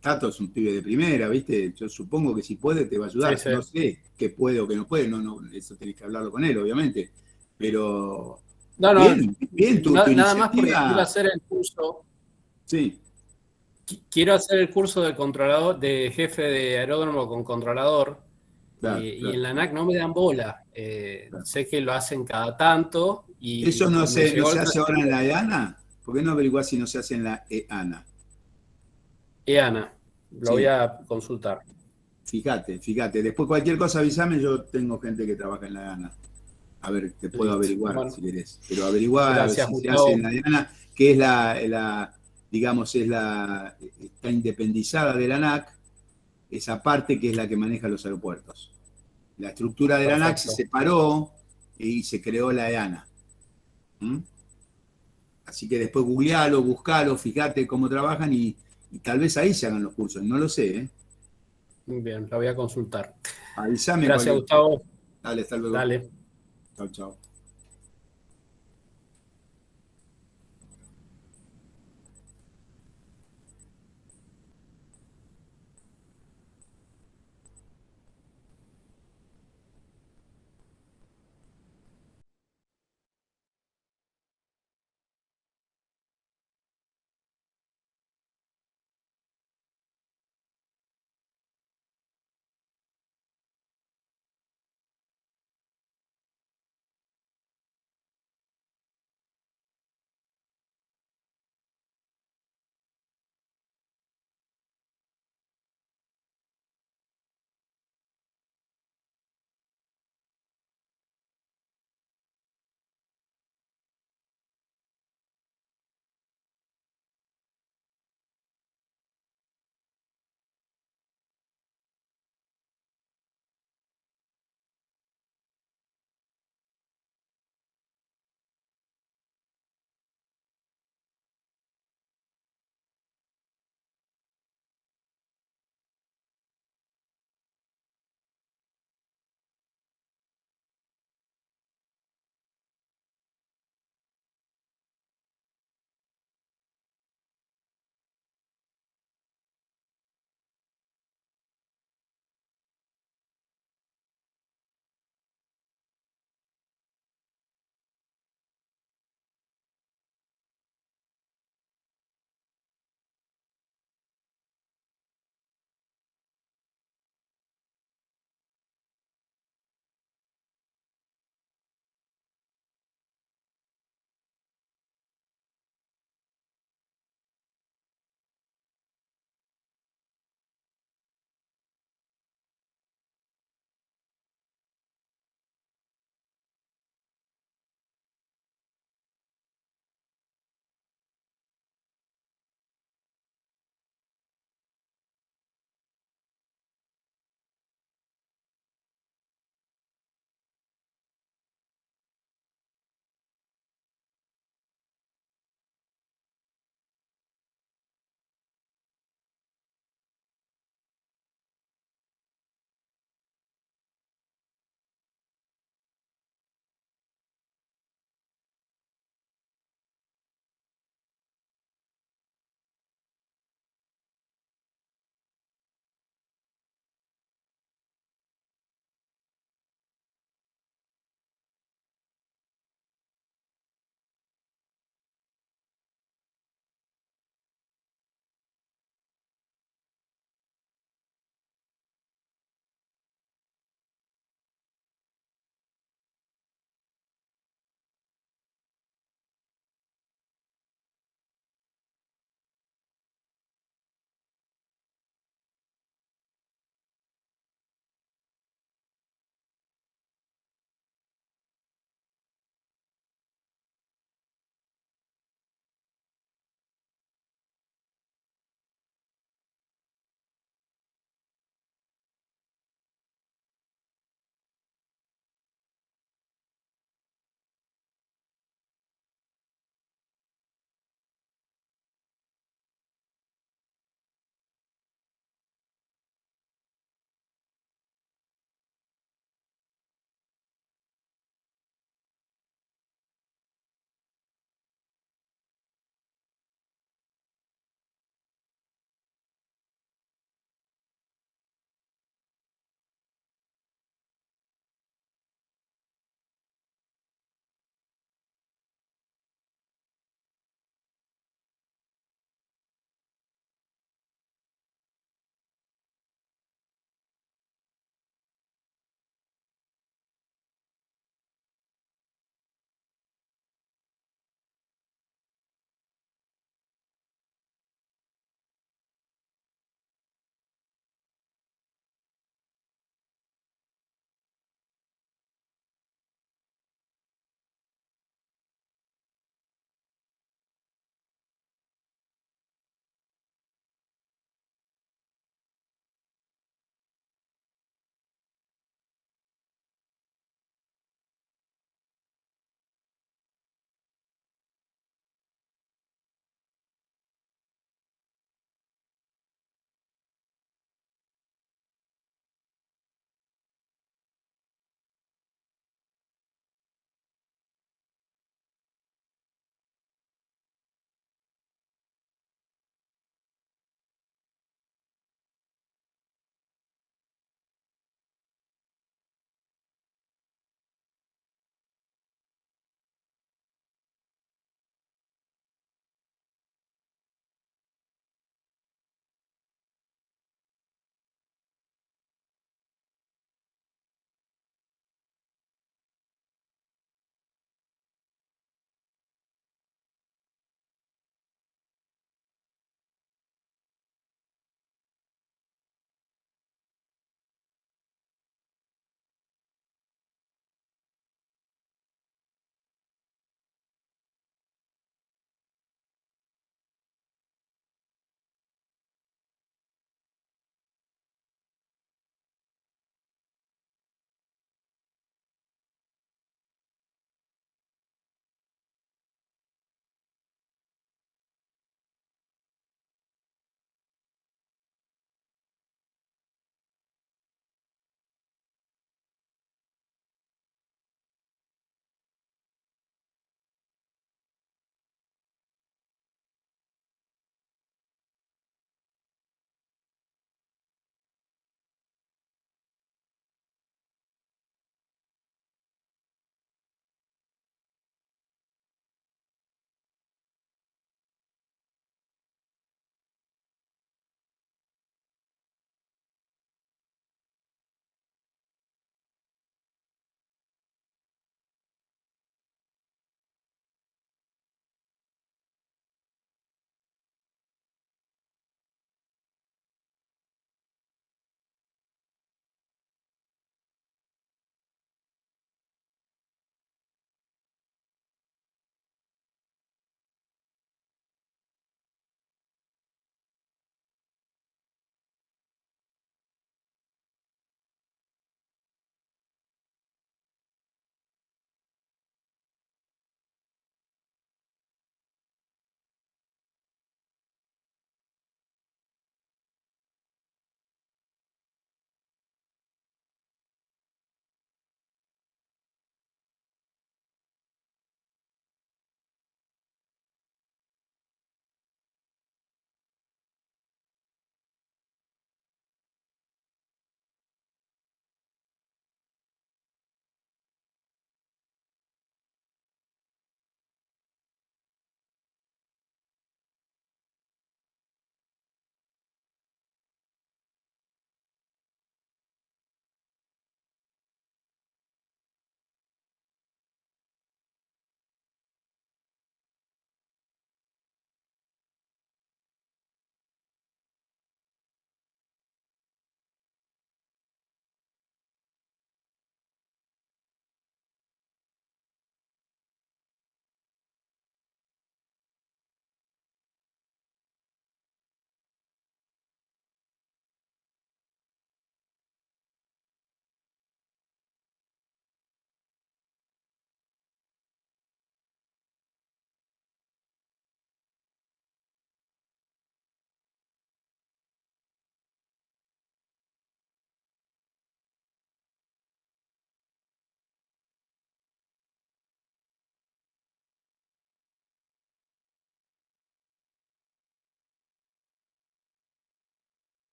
Tato es un pibe de primera, ¿viste? Yo supongo que si puede te va a Sí, ayudar. sí. No sé qué puede o qué no puede, no, no, eso tenés que hablarlo con él, obviamente. Pero No, no, bien, bien, tu nada más porque quiero iniciativa, hacer el curso. sí, Quiero hacer el curso de controlador, de jefe de aeródromo con controlador, claro, y claro, en la ANAC no me dan bola. claro. Sé que lo hacen cada tanto ¿Eso y me no llegó el se hace ahora en transcrito la EANA? ¿Por qué no averiguás si no se hace en la EANA? EANA. Lo voy Sí, a consultar. fíjate, fíjate. Después cualquier cosa avísame, yo tengo gente que trabaja en la EANA. A ver, te puedo Listo. averiguar Bueno, si querés. Pero averiguá a ver gracias, si se hace en Gustavo. la EANA, que es digamos, está independizada de la ANAC, esa parte que es la que maneja los aeropuertos. La estructura de la ANAC se Perfecto. separó y se creó la EANA. ¿Mm? Así que después googlealo, buscalo, fíjate cómo trabajan y tal vez ahí se hagan los cursos, no lo sé, ¿eh? Muy bien, lo voy a consultar. Avísame Gracias, cualquier cosa. Gustavo. Dale, hasta luego. Dale. Chao, chao.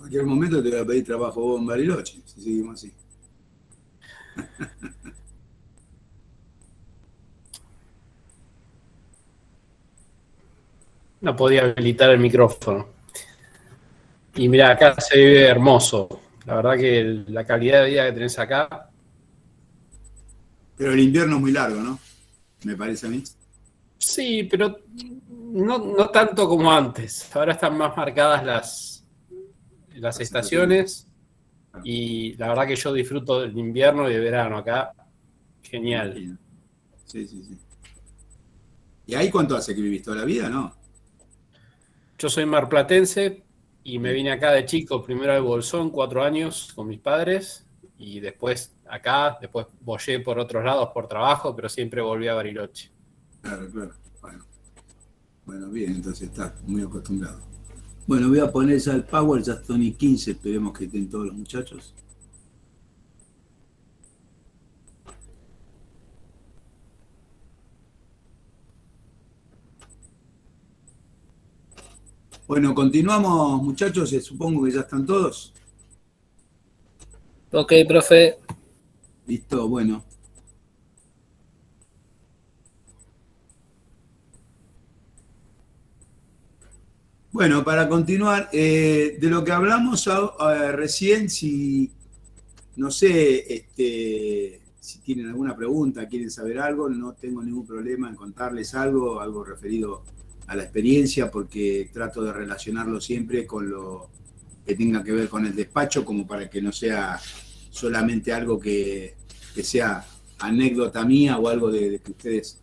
cualquier momento te voy a pedir trabajo vos en Bariloche, si seguimos así. No podía habilitar el micrófono. Y mira, acá se vive hermoso. La verdad que la calidad de vida que tenés acá. Pero el invierno es muy largo, ¿no? Me parece a mí. Sí, pero no tanto como antes. Ahora están más marcadas las estaciones. Y la verdad que yo disfruto del invierno y de verano acá. Genial. Sí, sí, sí. ¿Y ahí cuánto hace que vivís? ¿Toda la vida, no? Yo soy marplatense y me vine acá de chico, primero al Bolsón, 4 años con mis padres, y después acá, después bollé por otros lados por trabajo, pero siempre volví a Bariloche. Claro, claro. Bueno, bien, entonces está muy acostumbrado. Bueno, voy a poner ya el Power, ya son y 15, esperemos que estén todos los muchachos. Bueno, continuamos, muchachos, supongo que ya están todos. Ok, profe. Listo, bueno. Bueno, para continuar, de lo que hablamos recién, si no sé si tienen alguna pregunta, quieren saber algo, no tengo ningún problema en contarles algo referido a la experiencia, porque trato de relacionarlo siempre con lo que tenga que ver con el despacho, como para que no sea solamente algo que sea anécdota mía o algo de que ustedes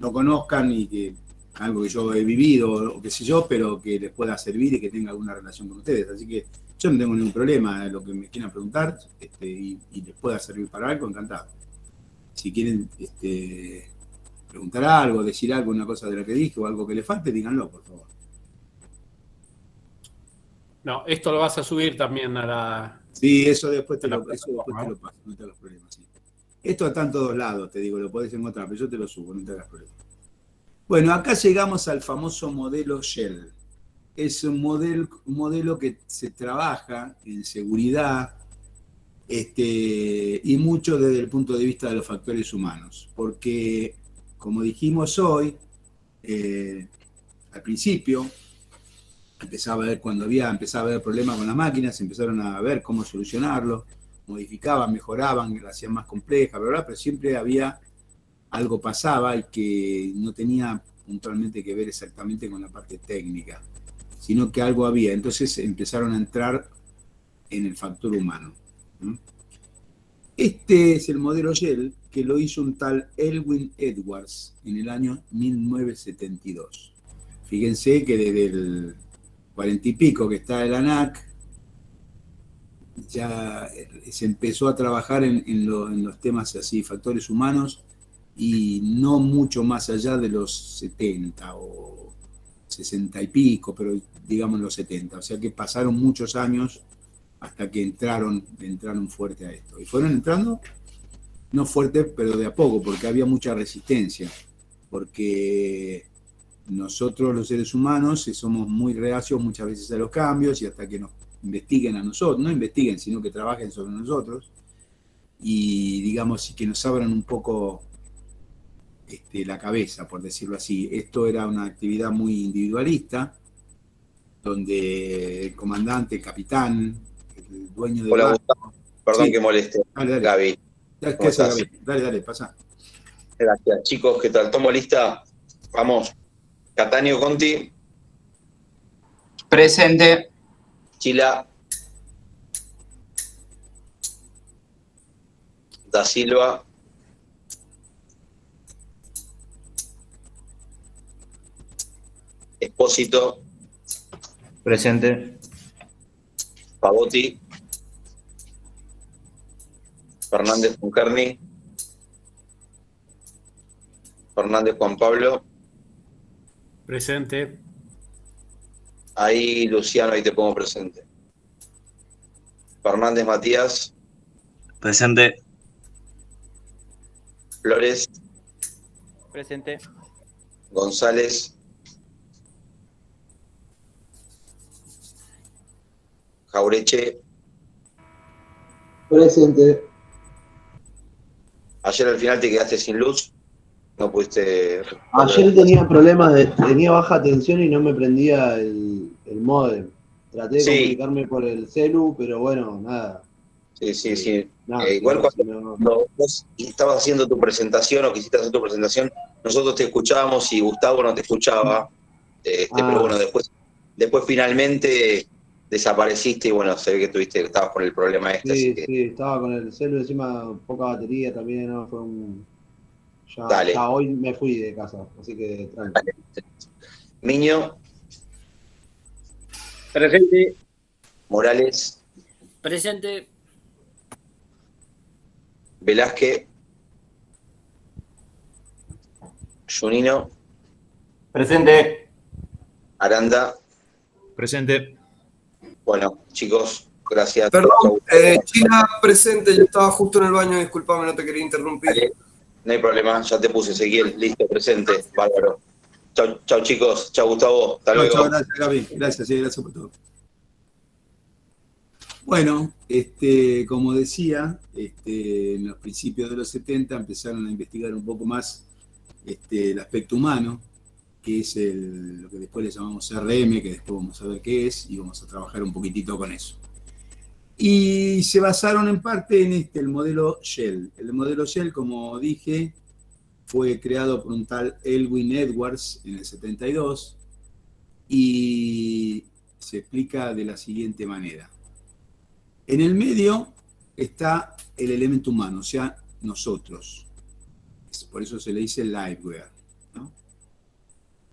no conozcan y que algo que yo he vivido o qué sé yo, pero que les pueda servir y que tenga alguna relación con ustedes. Así que yo no tengo ningún problema en lo que me quieran preguntar y les pueda servir para algo, encantado. Si quieren preguntar algo, decir algo, una cosa de la que dije o algo que les falte, díganlo, por favor. No, esto lo vas a subir también a la... Sí, eso después te lo paso, no te hagas problemas. Sí. Esto está en todos lados, te digo, lo podés encontrar, pero yo te lo subo, no te hagas problemas. Bueno, acá llegamos al famoso modelo Shell. Es un modelo que se trabaja en seguridad y mucho desde el punto de vista de los factores humanos. Porque, como dijimos hoy, al principio, cuando empezaba a haber problemas con las máquinas, empezaron a ver cómo solucionarlo, modificaban, mejoraban, la hacían más compleja, ¿verdad? Pero siempre algo pasaba y que no tenía puntualmente que ver exactamente con la parte técnica, sino que algo había. Entonces empezaron a entrar en el factor humano. Este es el modelo Shell que lo hizo un tal Elwin Edwards en el año 1972. Fíjense que desde el 40 y pico que está el ANAC, ya se empezó a trabajar en los temas así, factores humanos, y no mucho más allá de los 70 o 60 y pico, pero digamos los 70. O sea que pasaron muchos años hasta que entraron fuerte a esto. Y fueron entrando, no fuerte, pero de a poco, porque había mucha resistencia. Porque nosotros los seres humanos somos muy reacios muchas veces a los cambios y hasta que nos investiguen a nosotros, no investiguen, sino que trabajen sobre nosotros y digamos que nos abran un poco la cabeza, por decirlo así. Esto era una actividad muy individualista, donde el comandante, el capitán, el dueño del barco... Perdón que moleste. Dale. Gaby. ¿Qué haces, Gaby? Dale, pasa. Gracias, chicos, ¿qué tal? ¿Tomo lista? Vamos. Catania Conti. Presente. Chila. Da Silva. Espósito. Presente. Pavotti. Fernández Concarni. Fernández Juan Pablo. Presente. Ahí, Luciano, ahí te pongo presente. Fernández Matías. Presente. Flores. Presente. González. Jaureche, Presente. ayer al final te quedaste sin luz, no pudiste... Ayer tenía baja tensión y no me prendía el módem. Traté de Sí. comunicarme por el celu, pero bueno, nada. Sí. Nada, Igual no, cuando vos estabas haciendo tu presentación o quisiste hacer tu presentación, nosotros te escuchábamos y Gustavo no te escuchaba, pero bueno, después finalmente desapareciste y bueno, se ve que estabas con el problema este, así que... Sí, estaba con el celu, encima poca batería también, ¿no? Dale. Ya hoy me fui de casa, así que tranquilo. Miño, Presente. Morales, Presente. Velázquez, Junino, Presente. Aranda. Presente. Bueno, chicos, gracias. Perdón, China presente, yo estaba justo en el baño, disculpame, no te quería interrumpir. Dale, no hay problema, ya te puse, Ezequiel, listo, presente, bárbaro. Chau chicos, chau Gustavo, hasta luego. Chao, gracias Gaby, gracias por todo. Bueno, como decía, en los principios de los 70 empezaron a investigar un poco más el aspecto humano, que es lo que después le llamamos CRM, que después vamos a ver qué es, y vamos a trabajar un poquitito con eso. Y se basaron en parte en el modelo Shell. El modelo Shell, como dije, fue creado por un tal Elwin Edwards en el 72 y se explica de la siguiente manera. En el medio está el elemento humano, o sea, nosotros. Por eso se le dice liveware, ¿no?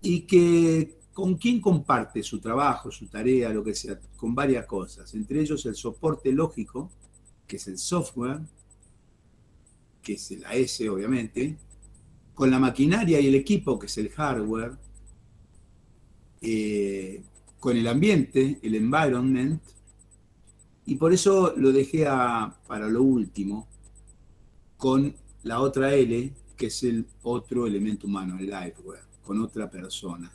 Y que con quién comparte su trabajo, su tarea, lo que sea, con varias cosas. Entre ellos el soporte lógico, que es el software, que es la S, obviamente, con la maquinaria y el equipo, que es el hardware, con el ambiente, el environment, y por eso lo dejé para lo último, con la otra L, que es el otro elemento humano, el liveware, con otra persona.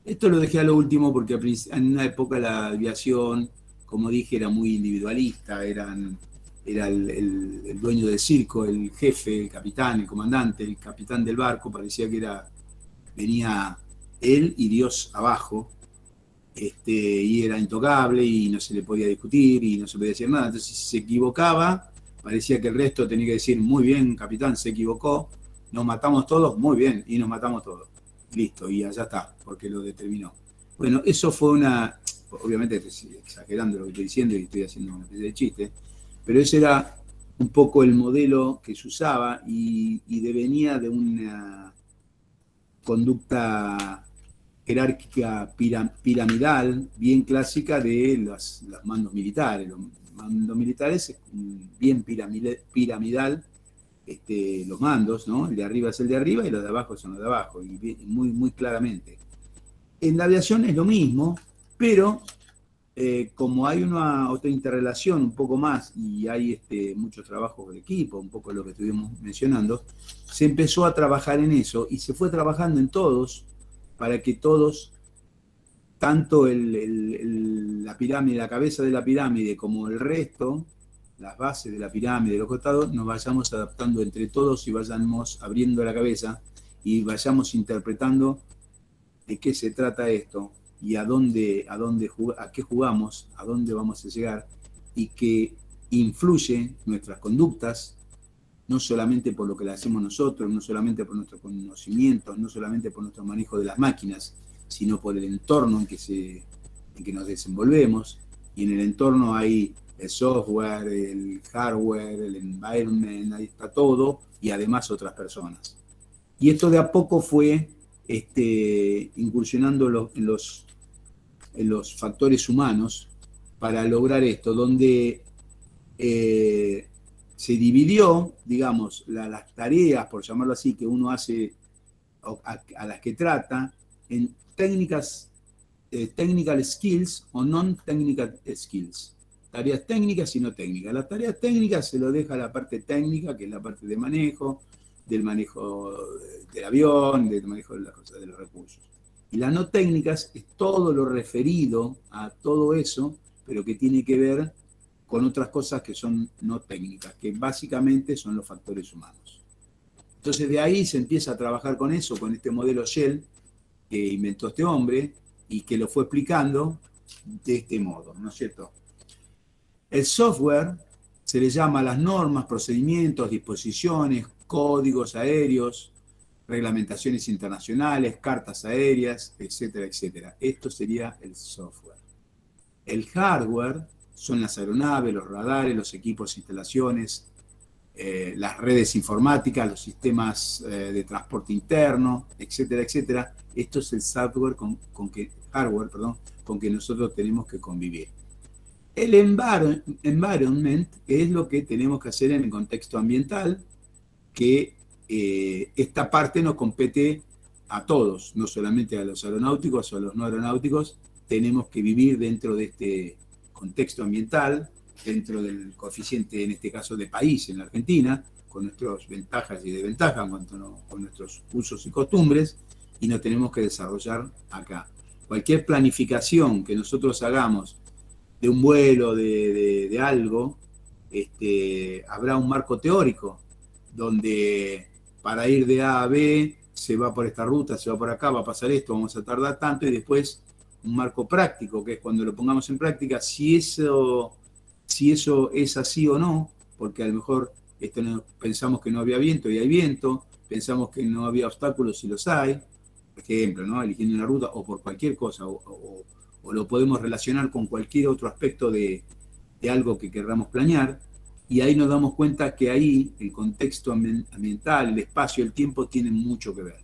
Esto lo dejé a lo último porque en una época la aviación, como dije, era muy individualista, era el dueño del circo, el jefe, el capitán, el comandante, el capitán del barco, parecía que venía él y Dios abajo, y era intocable y no se le podía discutir y no se podía decir nada. Entonces, si se equivocaba, parecía que el resto tenía que decir, muy bien, capitán, se equivocó, nos matamos todos, muy bien, y nos matamos todos. Listo, y allá está, porque lo determinó. Bueno, eso fue obviamente estoy exagerando lo que estoy diciendo y estoy haciendo una especie de chiste, pero ese era un poco el modelo que se usaba y devenía de una conducta jerárquica piramidal, bien clásica de los mandos militares. Los mandos militares es bien piramidal, los mandos, ¿no? El de arriba es el de arriba y los de abajo son los de abajo, y muy, muy claramente. En la aviación es lo mismo, pero como hay una otra interrelación un poco más y hay muchos trabajos de equipo, un poco lo que estuvimos mencionando, se empezó a trabajar en eso y se fue trabajando en todos para que todos, tanto la pirámide, la cabeza de la pirámide como el resto, las bases de la pirámide, los costados, nos vayamos adaptando entre todos y vayamos abriendo la cabeza y vayamos interpretando de qué se trata esto y a qué jugamos, a dónde vamos a llegar, y que influye nuestras conductas, no solamente por lo que le hacemos nosotros, no solamente por nuestros conocimientos, no solamente por nuestro manejo de las máquinas, sino por el entorno en que nos desenvolvemos. Y en el entorno hay el software, el hardware, el environment, ahí está todo, y además otras personas. Y esto de a poco fue incursionando en los factores humanos para lograr esto, donde se dividió, digamos, las tareas, por llamarlo así, que uno hace, a las que trata, en técnicas, technical skills o non-technical skills. Tareas técnicas y no técnicas. Las tareas técnicas se lo deja a la parte técnica, que es la parte de manejo, del manejo del avión, del manejo de las cosas, de los recursos. Y las no técnicas es todo lo referido a todo eso pero que tiene que ver con otras cosas que son no técnicas, que básicamente son los factores humanos. Entonces de ahí se empieza a trabajar con eso, con este modelo Shell que inventó este hombre y que lo fue explicando de este modo, ¿no es cierto? El software se le llama las normas, procedimientos, disposiciones, códigos aéreos, reglamentaciones internacionales, cartas aéreas, etcétera, etcétera. Esto sería el software. El hardware son las aeronaves, los radares, los equipos, instalaciones, las redes informáticas, los sistemas de transporte interno, etcétera, etcétera. Esto es el software hardware, con que nosotros tenemos que convivir. El environment es lo que tenemos que hacer en el contexto ambiental, que esta parte nos compete a todos, no solamente a los aeronáuticos o a los no aeronáuticos. Tenemos que vivir dentro de este contexto ambiental, dentro del coeficiente, en este caso de país, en la Argentina, con nuestras ventajas y desventajas en cuanto con nuestros usos y costumbres, y nos tenemos que desarrollar acá. Cualquier planificación que nosotros hagamos de un vuelo, de algo, habrá un marco teórico, donde para ir de A a B se va por esta ruta, se va por acá, va a pasar esto, vamos a tardar tanto, y después un marco práctico, que es cuando lo pongamos en práctica, si eso es así o no, porque a lo mejor pensamos que no había viento y hay viento, pensamos que no había obstáculos y los hay, por ejemplo, ¿no? Eligiendo una ruta o por cualquier cosa, o lo podemos relacionar con cualquier otro aspecto de algo que querramos planear, y ahí nos damos cuenta que ahí el contexto ambiental, el espacio, el tiempo tienen mucho que ver.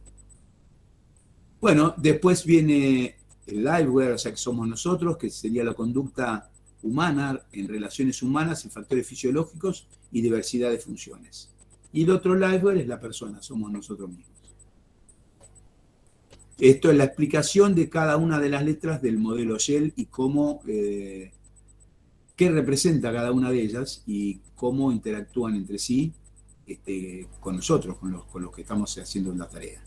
Bueno, después viene el liveware, o sea que somos nosotros, que sería la conducta humana en relaciones humanas, en factores fisiológicos y diversidad de funciones. Y el otro liveware es la persona, somos nosotros mismos. Esto es la explicación de cada una de las letras del modelo Shell y cómo, qué representa cada una de ellas y cómo interactúan entre sí con nosotros, con los que estamos haciendo la tarea.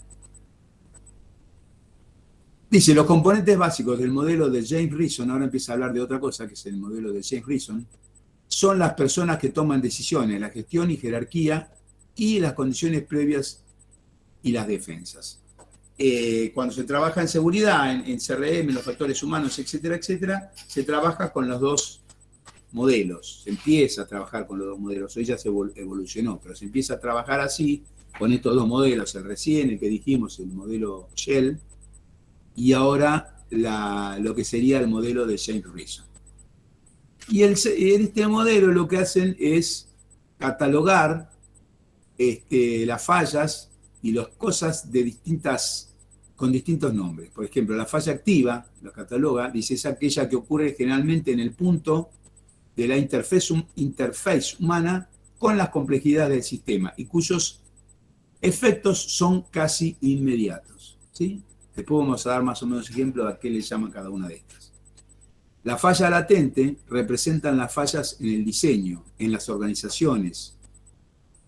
Dice, los componentes básicos del modelo de James Reason, ahora empieza a hablar de otra cosa, que es el modelo de James Reason, son las personas que toman decisiones, la gestión y jerarquía y las condiciones previas y las defensas. Cuando se trabaja en seguridad, en CRM, en los factores humanos, etcétera, etcétera, se trabaja con los dos modelos, se empieza a trabajar con los dos modelos, hoy ya se evolucionó, pero se empieza a trabajar así, con estos dos modelos, el que dijimos, el modelo Shell, y ahora lo que sería el modelo de James Reason. Y en este modelo lo que hacen es catalogar las fallas y las cosas con distintos nombres. Por ejemplo, la falla activa, lo cataloga, dice es aquella que ocurre generalmente en el punto de la interfaz humana con las complejidades del sistema y cuyos efectos son casi inmediatos, ¿sí? Después vamos a dar más o menos ejemplos a qué le llaman cada una de estas. La falla latente representan las fallas en el diseño, en las organizaciones,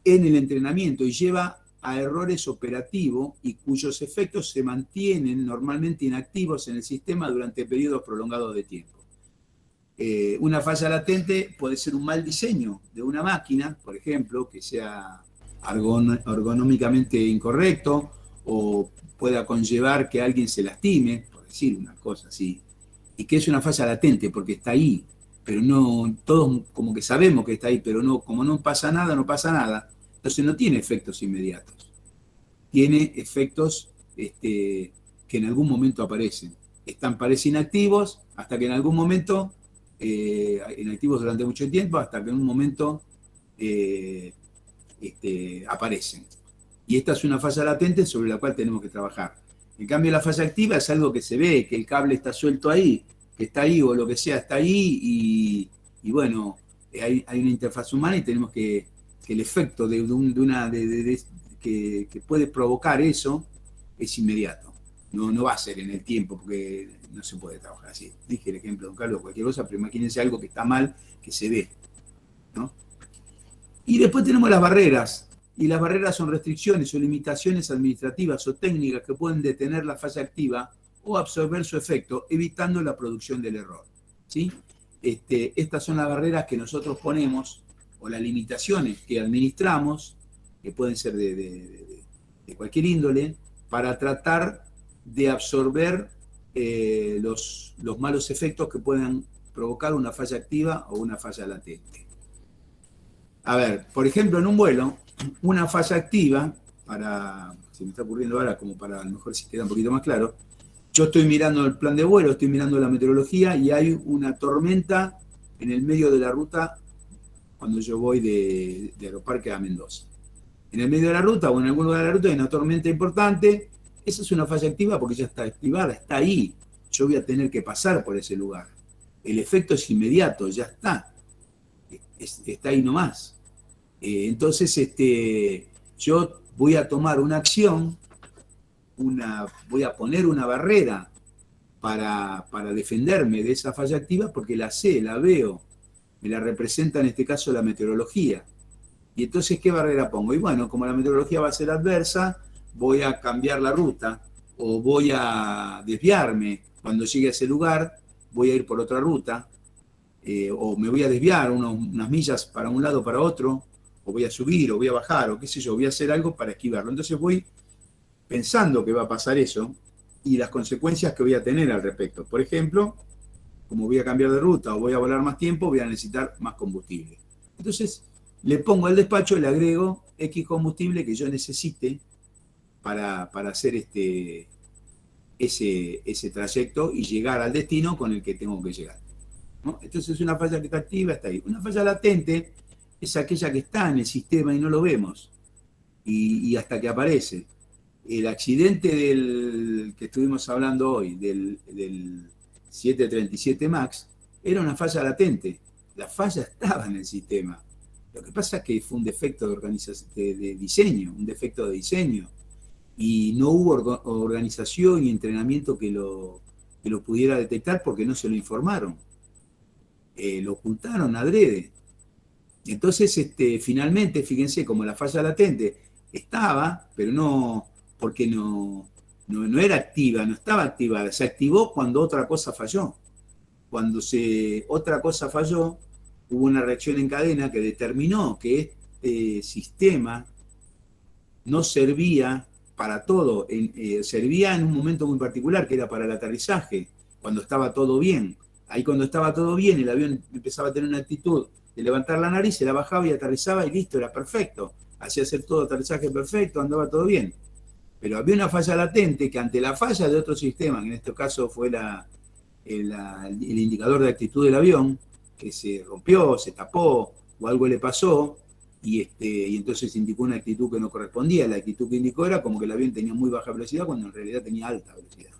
en el entrenamiento y lleva a errores operativos y cuyos efectos se mantienen normalmente inactivos en el sistema durante periodos prolongados de tiempo. Una falla latente puede ser un mal diseño de una máquina, por ejemplo, que sea ergonómicamente incorrecto o pueda conllevar que alguien se lastime, por decir una cosa así, y que es una falla latente porque está ahí, pero no, todos como que sabemos que está ahí, pero no, como no pasa nada, entonces no tiene efectos inmediatos, tiene efectos que en algún momento aparecen, parecen inactivos hasta que en algún momento, inactivos durante mucho tiempo, hasta que en un momento aparecen. Y esta es una falla latente sobre la cual tenemos que trabajar. En cambio, la falla activa es algo que se ve, que el cable está suelto ahí, que está ahí o lo que sea está ahí y bueno, hay una interfaz humana y tenemos que el efecto que puede provocar eso es inmediato. No va a ser en el tiempo porque no se puede trabajar así. Dije el ejemplo de un cable o cualquier cosa, pero imagínense algo que está mal, que se ve, ¿no? Y después tenemos las barreras. Y las barreras son restricciones o limitaciones administrativas o técnicas que pueden detener la falla activa o absorber su efecto, evitando la producción del error, ¿sí? estas son las barreras que nosotros ponemos, o las limitaciones que administramos, que pueden ser de cualquier índole, para tratar de absorber los malos efectos que puedan provocar una falla activa o una falla latente. A ver, por ejemplo, en un vuelo, una falla activa, se me está ocurriendo ahora como para a lo mejor si queda un poquito más claro, yo estoy mirando el plan de vuelo, estoy mirando la meteorología y hay una tormenta en el medio de la ruta cuando yo voy de Aeroparque a Mendoza. En el medio de la ruta o en algún lugar de la ruta hay una tormenta importante. Esa es una falla activa porque ya está activada, está ahí. Yo voy a tener que pasar por ese lugar. El efecto es inmediato, ya está. Está ahí nomás. Entonces, yo voy a tomar una acción, voy a poner una barrera para defenderme de esa falla activa porque la sé, la veo, me la representa en este caso la meteorología. Y entonces, ¿qué barrera pongo? Y bueno, como la meteorología va a ser adversa, voy a cambiar la ruta o voy a desviarme. Cuando llegue a ese lugar, voy a ir por otra ruta o me voy a desviar unas millas para un lado o para otro, o voy a subir o voy a bajar o qué sé yo, voy a hacer algo para esquivarlo. Entonces voy pensando que va a pasar eso y las consecuencias que voy a tener al respecto. Por ejemplo, como voy a cambiar de ruta o voy a volar más tiempo, voy a necesitar más combustible. Entonces, le pongo al despacho, le agrego X combustible que yo necesite para hacer ese trayecto y llegar al destino con el que tengo que llegar, ¿no? Entonces, una falla que está activa está ahí. Una falla latente es aquella que está en el sistema y no lo vemos, y hasta que aparece. El accidente que estuvimos hablando hoy, del 737 MAX, era una falla latente. La falla estaba en el sistema. Lo que pasa es que fue un defecto de diseño, un defecto de diseño. Y no hubo organización y entrenamiento que lo pudiera detectar porque no se lo informaron. Lo ocultaron adrede. Entonces, finalmente, fíjense, como la falla latente estaba, pero no, porque no era activa, no estaba activada. Se activó cuando otra cosa falló. Cuando otra cosa falló, hubo una reacción en cadena que determinó que este sistema no servía para todo, servía en un momento muy particular, que era para el aterrizaje, cuando estaba todo bien. Ahí cuando estaba todo bien, el avión empezaba a tener una actitud de levantar la nariz, se la bajaba y aterrizaba y listo, era perfecto. Hacía hacer todo aterrizaje perfecto, andaba todo bien. Pero había una falla latente que ante la falla de otro sistema, que en este caso fue el indicador de actitud del avión, que se rompió, se tapó o algo le pasó, y entonces indicó una actitud que no correspondía. La actitud que indicó era como que el avión tenía muy baja velocidad cuando en realidad tenía alta velocidad.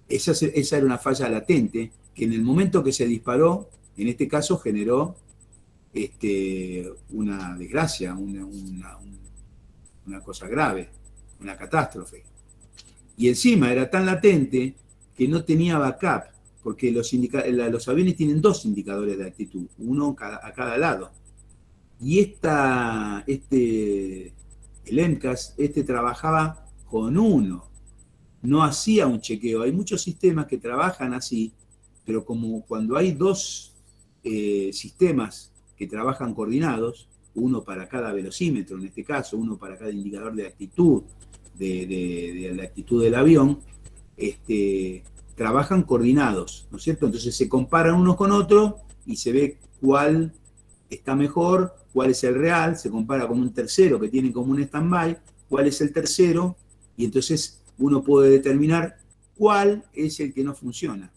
Esa era una falla latente que en el momento que se disparó, en este caso generó una desgracia, una cosa grave, una catástrofe. Y encima era tan latente que no tenía backup, porque los aviones tienen dos indicadores de actitud, uno a cada lado. Y el MCAS trabajaba con uno, no hacía un chequeo. Hay muchos sistemas que trabajan así, pero como cuando hay dos sistemas que trabajan coordinados, uno para cada velocímetro, en este caso, uno para cada indicador de actitud, de la actitud del avión, trabajan coordinados, ¿no es cierto? Entonces se comparan unos con otros y se ve cuál está mejor, cuál es el real, se compara con un tercero que tiene como un stand-by, cuál es el tercero, y entonces uno puede determinar cuál es el que no funciona.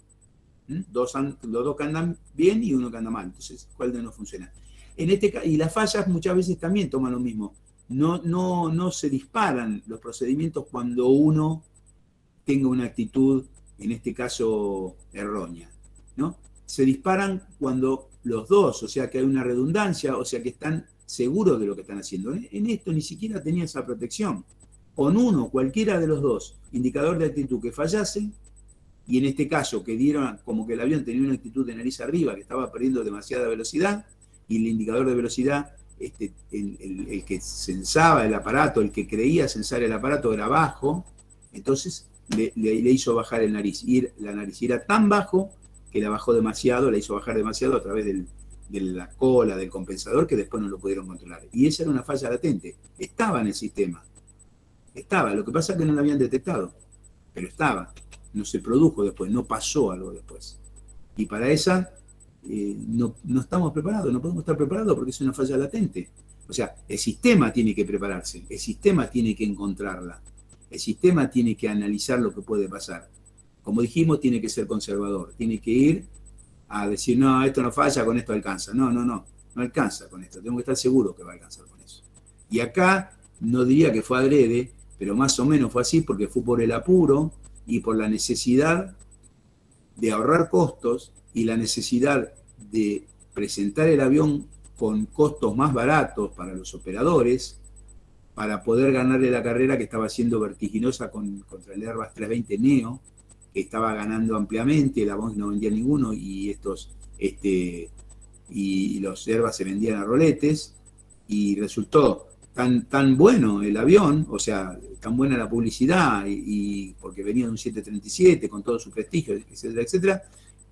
Los dos que andan bien y uno que anda mal, entonces cuál no funciona. Y las fallas muchas veces también toman lo mismo. No se disparan los procedimientos cuando uno tenga una actitud, en este caso, errónea, ¿no? Se disparan cuando los dos, o sea que hay una redundancia, o sea que están seguros de lo que están haciendo. En esto ni siquiera tenía esa protección. Con uno, cualquiera de los dos, indicador de actitud que fallase, y en este caso que dieron como que el avión tenía una actitud de nariz arriba, que estaba perdiendo demasiada velocidad, y el indicador de velocidad, el que censaba el aparato, el que creía censar el aparato era bajo, entonces le hizo bajar la nariz. Y era tan bajo que la bajó demasiado, la hizo bajar demasiado a través de la cola, del compensador, que después no lo pudieron controlar. Y esa era una falla latente. Estaba en el sistema. Estaba. Lo que pasa es que no la habían detectado. Pero estaba. No se produjo después. No pasó algo después. Y para esa no estamos preparados. No podemos estar preparados porque es una falla latente. O sea, el sistema tiene que prepararse. El sistema tiene que encontrarla. El sistema tiene que analizar lo que puede pasar. Como dijimos, tiene que ser conservador. Tiene que ir a decir, no, esto no falla, con esto alcanza. No alcanza con esto. Tengo que estar seguro que va a alcanzar con eso. Y acá no diría que fue adrede, pero más o menos fue así porque fue por el apuro y por la necesidad de ahorrar costos y la necesidad de presentar el avión con costos más baratos para los operadores para poder ganarle la carrera que estaba siendo vertiginosa contra el Airbus 320 Neo, que estaba ganando ampliamente, la Boeing no vendía ninguno y los Airbus se vendían a roletes, y resultó tan bueno el avión, o sea, tan buena la publicidad, y porque venía de un 737 con todo su prestigio, etcétera, etcétera,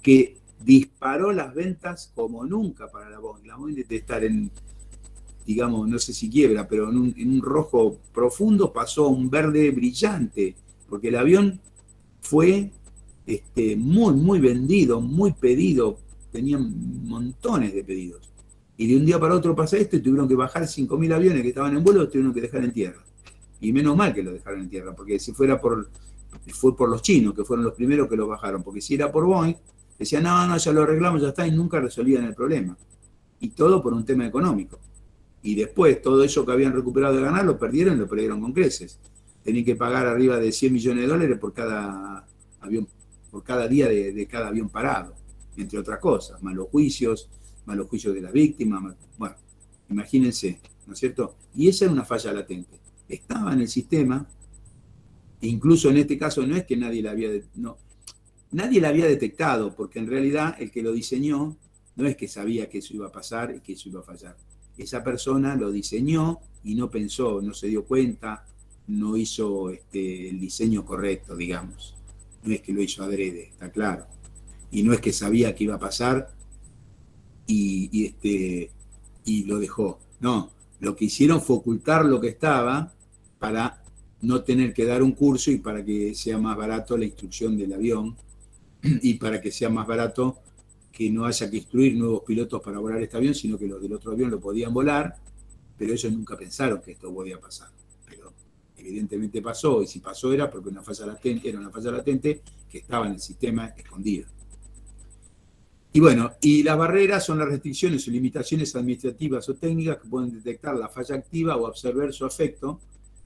que disparó las ventas como nunca para la Boeing. La Boeing de estar en, digamos, no sé si quiebra, pero en un rojo profundo pasó a un verde brillante, porque el avión fue muy vendido, muy pedido, tenían montones de pedidos. Y de un día para otro pasa esto y tuvieron que bajar 5.000 aviones que estaban en vuelo, los tuvieron que dejar en tierra. Y menos mal que lo dejaron en tierra, porque si fue por los chinos, que fueron los primeros que lo bajaron, porque si era por Boeing, decían, no, ya lo arreglamos, ya está, y nunca resolvían el problema. Y todo por un tema económico. Y después, todo eso que habían recuperado de ganar, lo perdieron con creces. Tenían que pagar arriba de $100 millones por cada avión, por cada día de cada avión parado, entre otras cosas, malos juicios de la víctima, bueno, imagínense, ¿no es cierto? Y esa era una falla latente. Estaba en el sistema, e incluso en este caso no es que nadie la había detectado, porque en realidad el que lo diseñó no es que sabía que eso iba a pasar y que eso iba a fallar. Esa persona lo diseñó y no pensó, no se dio cuenta, no hizo el diseño correcto, digamos. No es que lo hizo adrede, está claro. Y no es que sabía que iba a pasar y lo dejó. No, lo que hicieron fue ocultar lo que estaba para no tener que dar un curso y para que sea más barato la instrucción del avión y para que sea más barato que no haya que instruir nuevos pilotos para volar este avión, sino que los del otro avión lo podían volar, pero ellos nunca pensaron que esto podía pasar. Pero evidentemente pasó, y si pasó era porque era una falla latente que estaba en el sistema escondida. Y bueno, y las barreras son las restricciones o limitaciones administrativas o técnicas que pueden detectar la falla activa o absorber su efecto,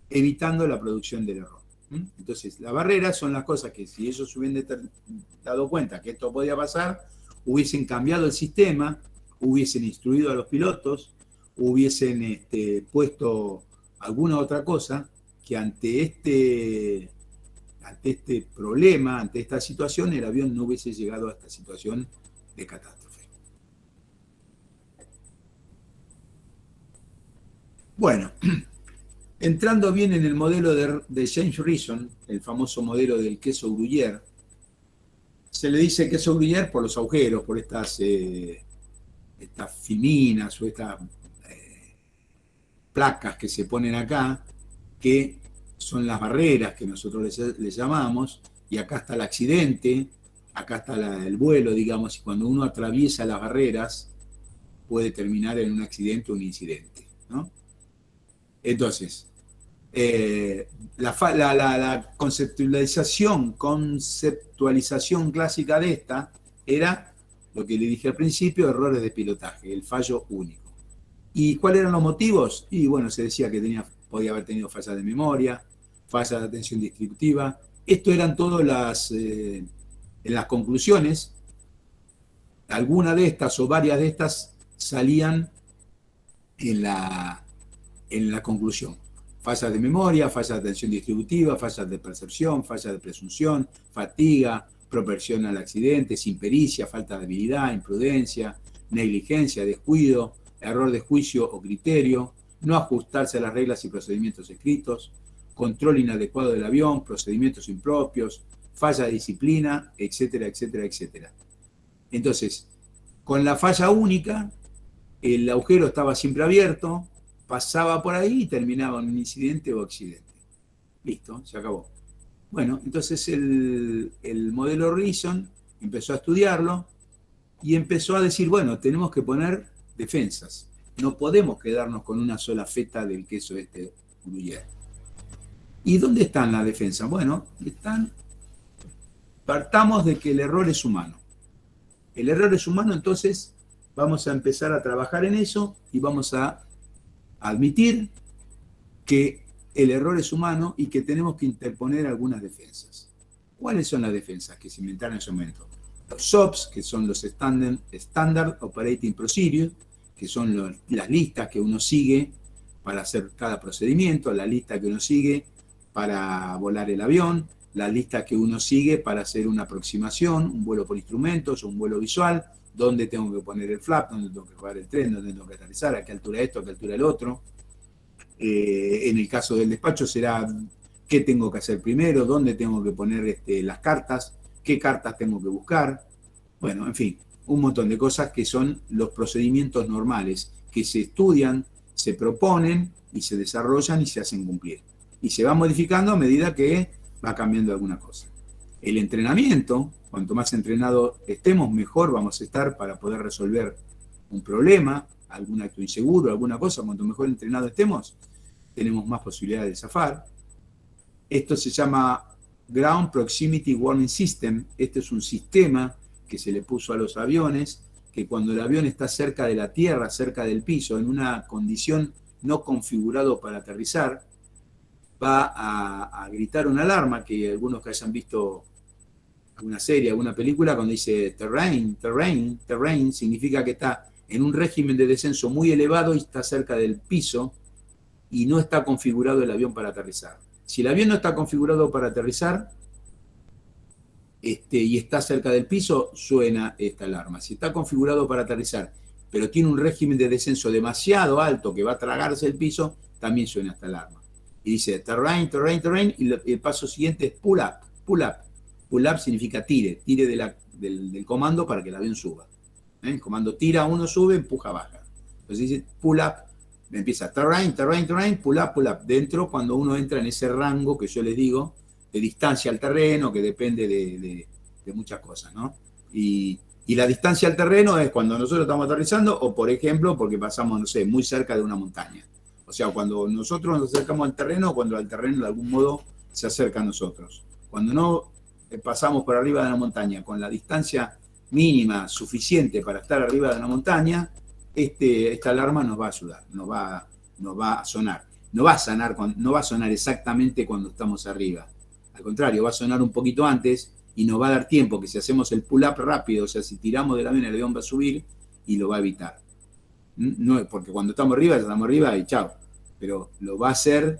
evitando la producción del error. Entonces, las barreras son las cosas que si ellos se hubieran dado cuenta que esto podía pasar, hubiesen cambiado el sistema, hubiesen instruido a los pilotos, hubiesen puesto alguna otra cosa que ante este problema, ante esta situación, el avión no hubiese llegado a esta situación de catástrofe. Bueno, entrando bien en el modelo de James Reason, el famoso modelo del queso Gruyère, se le dice queso Gruyère por los agujeros, por estas fiminas o estas placas que se ponen acá, que son las barreras que nosotros les llamamos, y acá está el accidente, acá está el vuelo, digamos, y cuando uno atraviesa las barreras puede terminar en un accidente o un incidente, ¿no? Entonces, la conceptualización clásica de esta era lo que le dije al principio, errores de pilotaje, el fallo único. ¿Y cuáles eran los motivos? Y bueno, se decía que podía haber tenido fallas de memoria, fallas de atención distributiva. Esto eran todas en las conclusiones. Alguna de estas o varias de estas salían en la conclusión. Fallas de memoria, fallas de atención distributiva, fallas de percepción, fallas de presunción, fatiga, propensión al accidente, sin pericia, falta de habilidad, imprudencia, negligencia, descuido, error de juicio o criterio, no ajustarse a las reglas y procedimientos escritos, control inadecuado del avión, procedimientos impropios, falla de disciplina, etcétera, etcétera, etcétera. Entonces, con la falla única, el agujero estaba siempre abierto, pasaba por ahí y terminaba en un incidente o accidente. Listo, se acabó. Bueno, entonces el modelo Reason empezó a estudiarlo y empezó a decir, bueno, tenemos que poner defensas. No podemos quedarnos con una sola feta del queso Gruyère. ¿Y dónde están las defensas? Bueno, partamos de que el error es humano. El error es humano, entonces vamos a empezar a trabajar en eso y vamos a admitir que el error es humano y que tenemos que interponer algunas defensas. ¿Cuáles son las defensas que se inventaron en ese momento? Los SOPs, que son los Standard Operating Procedures, que son las listas que uno sigue para hacer cada procedimiento, la lista que uno sigue para volar el avión, la lista que uno sigue para hacer una aproximación, un vuelo por instrumentos, un vuelo visual, dónde tengo que poner el flap, dónde tengo que jugar el tren, dónde tengo que aterrizar, a qué altura esto, a qué altura el otro. En el caso del despacho será qué tengo que hacer primero, dónde tengo que poner las cartas, qué cartas tengo que buscar. Bueno, en fin, un montón de cosas que son los procedimientos normales que se estudian, se proponen y se desarrollan y se hacen cumplir. Y se va modificando a medida que va cambiando alguna cosa. El entrenamiento, cuanto más entrenado estemos, mejor vamos a estar para poder resolver un problema, algún acto inseguro, alguna cosa. Cuanto mejor entrenado estemos, tenemos más posibilidades de zafar. Esto se llama Ground Proximity Warning System. Este es un sistema que se le puso a los aviones, que cuando el avión está cerca de la tierra, cerca del piso, en una condición no configurado para aterrizar, va a gritar una alarma, que algunos que hayan visto alguna serie, alguna película, cuando dice terrain, terrain, terrain, significa que está en un régimen de descenso muy elevado y está cerca del piso y no está configurado el avión para aterrizar. Si el avión no está configurado para aterrizar y está cerca del piso, suena esta alarma. Si está configurado para aterrizar, pero tiene un régimen de descenso demasiado alto que va a tragarse el piso, también suena esta alarma. Y dice terrain, terrain, terrain, y el paso siguiente es pull up, pull up. Pull up significa tire del comando para que el avión suba. El comando tira, uno sube, empuja, baja. Entonces dice pull up, empieza terrain, terrain, terrain, pull up, pull up. Dentro, cuando uno entra en ese rango que yo les digo, de distancia al terreno, que depende de muchas cosas, ¿no? Y la distancia al terreno es cuando nosotros estamos aterrizando o, por ejemplo, porque pasamos, no sé, muy cerca de una montaña. O sea, cuando nosotros nos acercamos al terreno, cuando el terreno de algún modo se acerca a nosotros. Cuando no pasamos por arriba de la montaña con la distancia mínima suficiente para estar arriba de una montaña, esta alarma nos va a ayudar, nos va a sonar. No va a sonar exactamente cuando estamos arriba. Al contrario, va a sonar un poquito antes y nos va a dar tiempo que si hacemos el pull-up rápido, o sea, si tiramos del avión, el avión va a subir y lo va a evitar. No, porque cuando estamos arriba y chao. Pero lo va a hacer,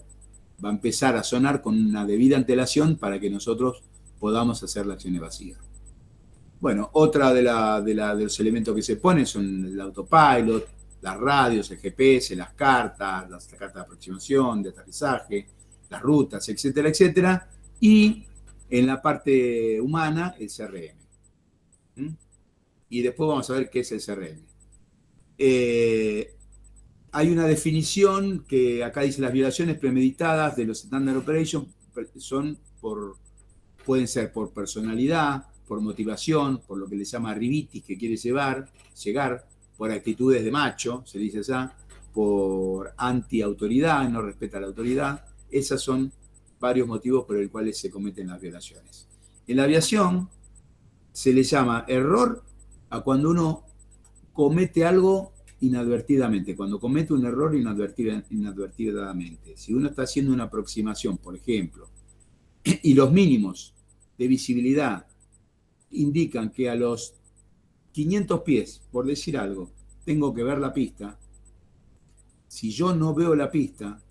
va a empezar a sonar con una debida antelación para que nosotros podamos hacer la acción evasiva. Bueno, otra de los elementos que se ponen son el autopilot, las radios, el GPS, las cartas de aproximación, de aterrizaje, las rutas, etcétera, etcétera. Y en la parte humana, el CRM. Y después vamos a ver qué es el CRM. Hay una definición que acá dice: las violaciones premeditadas de los Standard Operations pueden ser por personalidad, por motivación, por lo que le llama ribitis, que quiere llegar, por actitudes de macho, se dice allá, por anti-autoridad, no respeta la autoridad. Esos son varios motivos por los cuales se cometen las violaciones. En la aviación se le llama error a cuando uno comete algo inadvertidamente, cuando comete un error inadvertidamente. Si uno está haciendo una aproximación, por ejemplo, y los mínimos de visibilidad indican que a los 500 pies, por decir algo, tengo que ver la pista. Si yo no veo la pista,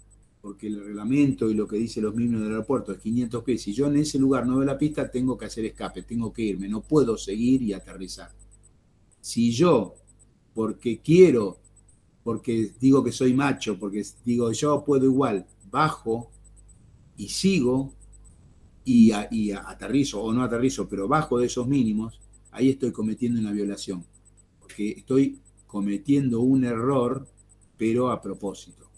porque el reglamento y lo que dice los mínimos del aeropuerto es 500 pies, si yo en ese lugar no veo la pista, tengo que hacer escape, tengo que irme, no puedo seguir y aterrizar. Si yo, porque quiero, porque digo que soy macho, porque digo yo puedo igual, bajo y sigo y aterrizo o no aterrizo, pero bajo de esos mínimos, ahí estoy cometiendo una violación, porque estoy cometiendo un error, pero a propósito.